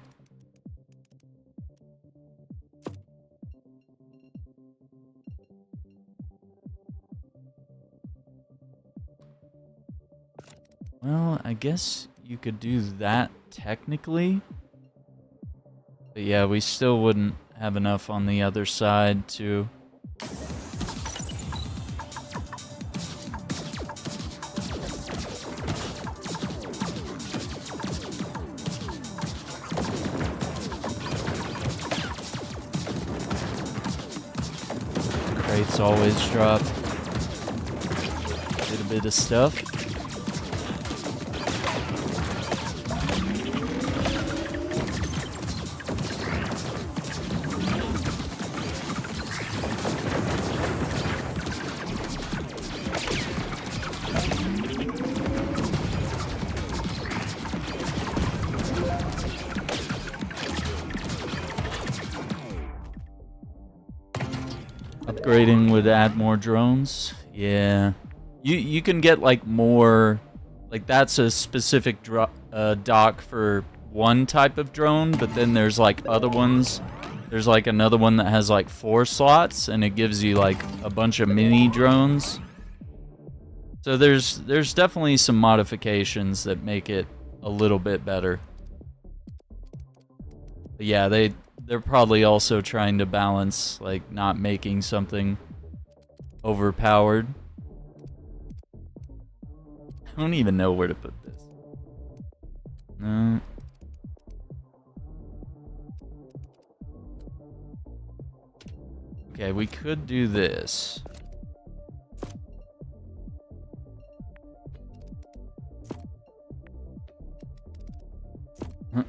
Well, I guess you could do that technically. But yeah, we still wouldn't have enough on the other side to... Crates always drop a bit of stuff. Upgrading would add more drones. Yeah. You can get like more, like that's a specific dock for one type of drone, but then there's like other ones. There's like another one that has like 4 slots and it gives you like a bunch of mini drones. So there's definitely some modifications that make it a little bit better. But yeah, they're probably also trying to balance like not making something overpowered. I don't even know where to put this. No. Okay, we could do this. Huh.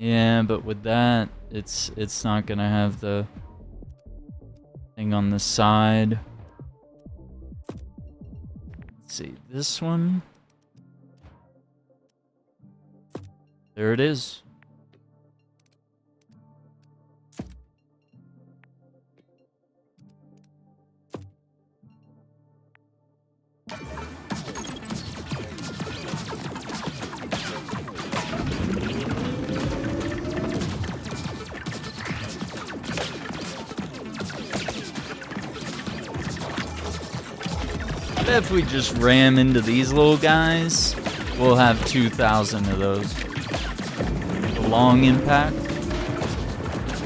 Yeah, but with that, it's not gonna have the thing Looking on the side. Let's see, this one. There it is. If we just ram into these little guys, we'll have 2,000 of those. The long impact.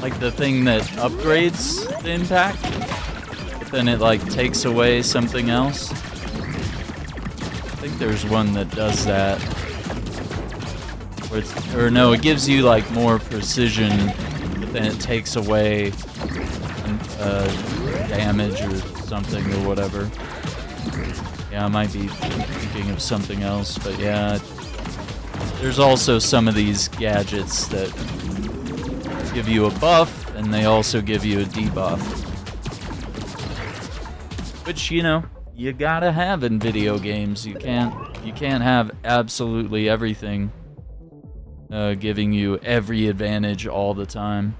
Like the thing that upgrades the impact, but then it like takes away something else. I think there's one that does that. Where it's, or no, it gives you like more precision, but then it takes away damage or something or whatever. Yeah, I might be thinking of something else, but yeah. There's also some of these gadgets that give you a buff, and they also give you a debuff. Which, you know, you gotta have in video games. You can't have absolutely everything giving you every advantage all the time.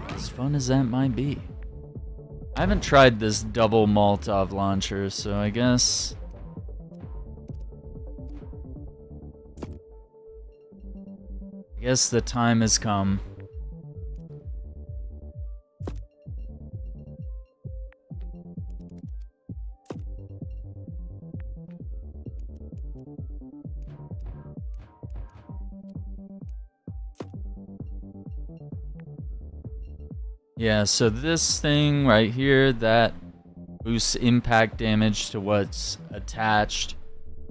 As fun as that might be. I haven't tried this double Molotov launcher, so I guess the time has come. Yeah, so this thing right here, that boosts impact damage to what's attached,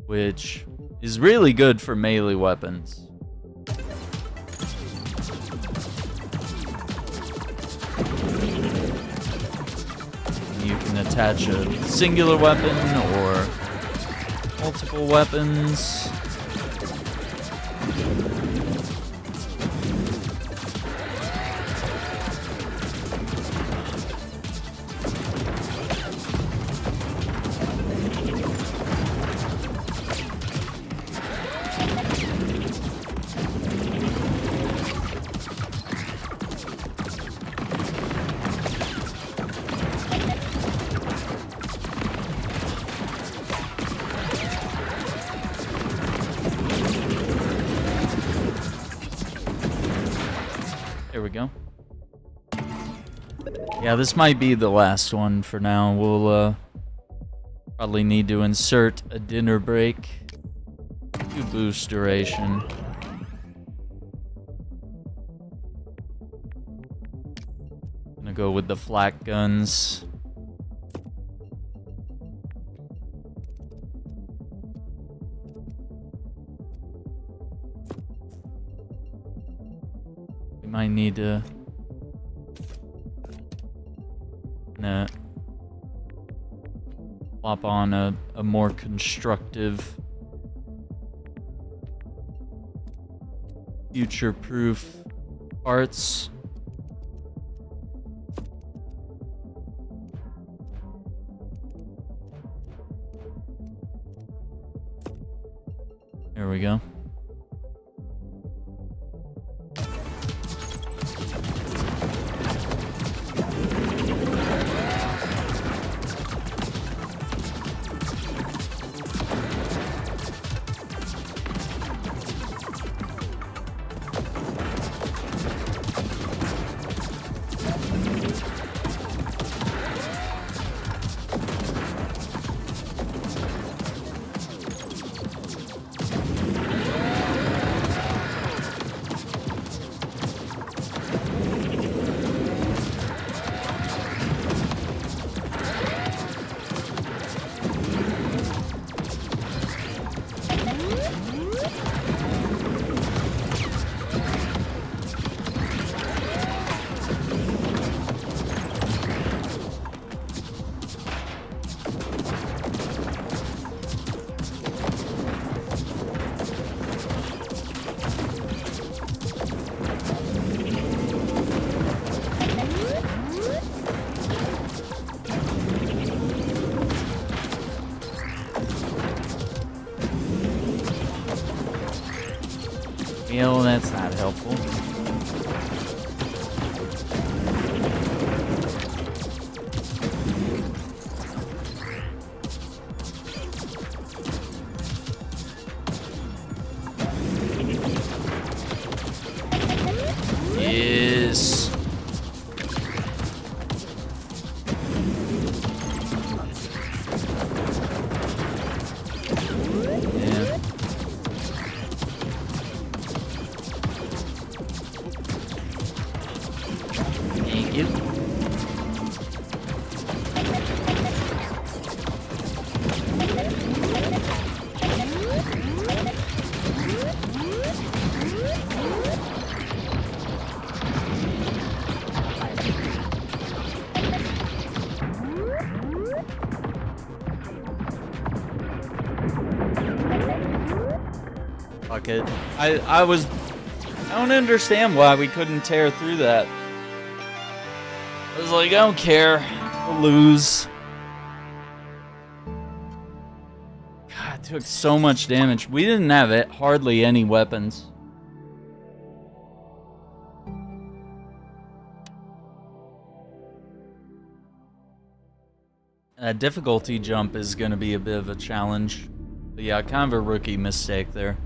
which is really good for melee weapons. You can attach a singular weapon or multiple weapons. There we go. Yeah, this might be the last one for now. We'll probably need to insert a dinner break to boost duration. Gonna go with the flak guns. Might need to flop on a more constructive, future-proof parts. There we go. Well, that's not helpful. Yes. Yeah. Thank you. Fuck it. I don't understand why we couldn't tear through that. I was like, I don't care. We'll lose. God, it took so much damage. We didn't have hardly any weapons. A difficulty jump is going to be a bit of a challenge. But yeah, kind of a rookie mistake there.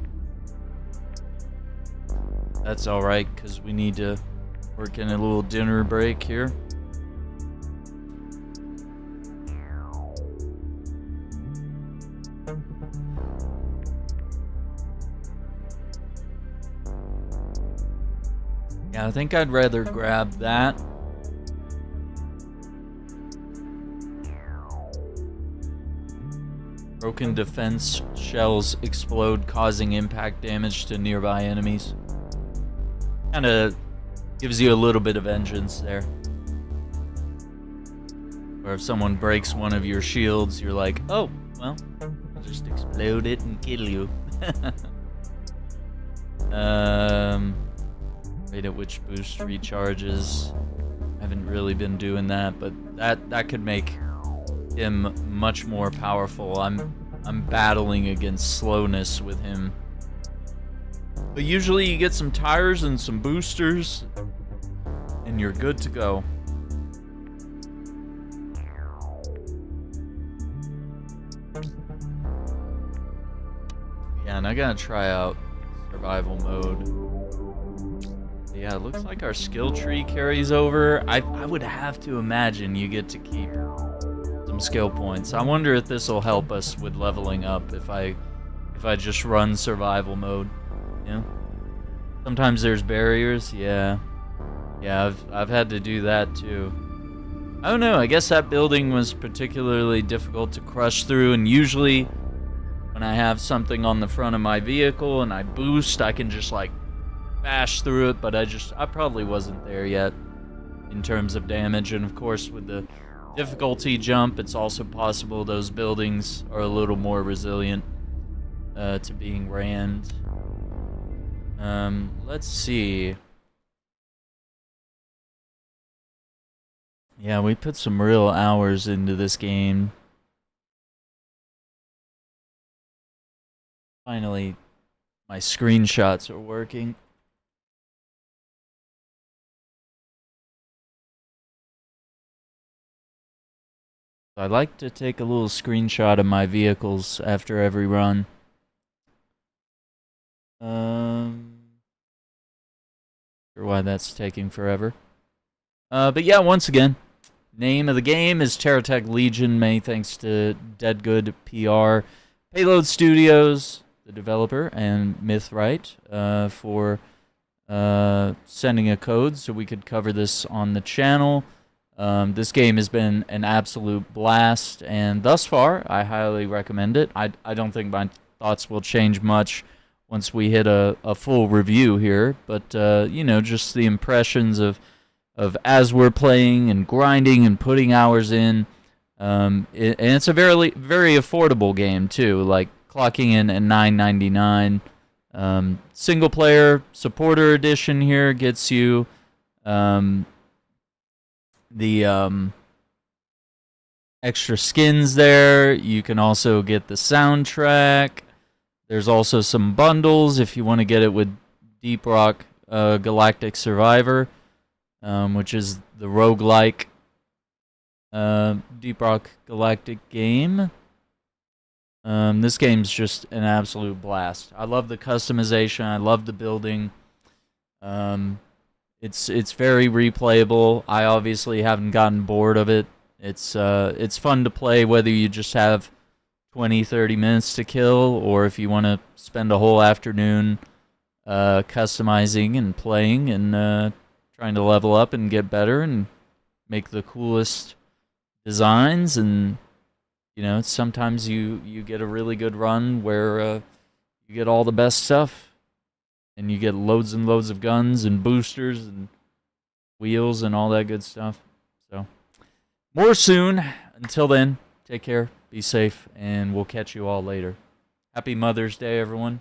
That's alright, because we need to work in a little dinner break here. Yeah, I think I'd rather grab that. Broken defense shells explode, causing impact damage to nearby enemies. Kinda gives you a little bit of vengeance there. Or if someone breaks one of your shields, you're like, oh, well, I'll just explode it and kill you. Rate at which boost recharges. I haven't really been doing that, but that could make him much more powerful. I'm battling against slowness with him. But usually you get some tires and some boosters, and you're good to go. Yeah, and I gotta try out survival mode. Yeah, it looks like our skill tree carries over. I would have to imagine you get to keep some skill points. I wonder if this will help us with leveling up if I just run survival mode. Yeah. Sometimes there's barriers. Yeah. Yeah, I've had to do that too. I don't know. I guess that building was particularly difficult to crush through, and usually when I have something on the front of my vehicle and I boost, I can just like bash through it, but I probably wasn't there yet in terms of damage. And of course with the difficulty jump, it's also possible those buildings are a little more resilient to being rammed. Let's see. Yeah, we put some real hours into this game. Finally, my screenshots are working. I like to take a little screenshot of my vehicles after every run. Sure why that's taking forever. But yeah, once again, name of the game is TerraTech Legion. Many thanks to Deadgood PR, Payload Studios, the developer, and Mythright for sending a code so we could cover this on the channel. This game has been an absolute blast, and thus far, I highly recommend it. I don't think my thoughts will change much once we hit a full review here, but, you know, just the impressions of as we're playing and grinding and putting hours in. And it's a very, very affordable game, too, like clocking in at $9.99. Single player supporter edition here gets you the extra skins there. You can also get the soundtrack. There's also some bundles if you want to get it with Deep Rock Galactic Survivor, which is the roguelike Deep Rock Galactic game. This game's just an absolute blast. I love the customization. I love the building. It's very replayable. I obviously haven't gotten bored of it. It's fun to play whether you just have 20-30 minutes to kill, or if you want to spend a whole afternoon customizing and playing and trying to level up and get better and make the coolest designs. And you know, sometimes you get a really good run where you get all the best stuff and you get loads and loads of guns and boosters and wheels and all that good stuff. So more soon. Until then, take care, be safe, and we'll catch you all later. Happy Mother's Day, everyone.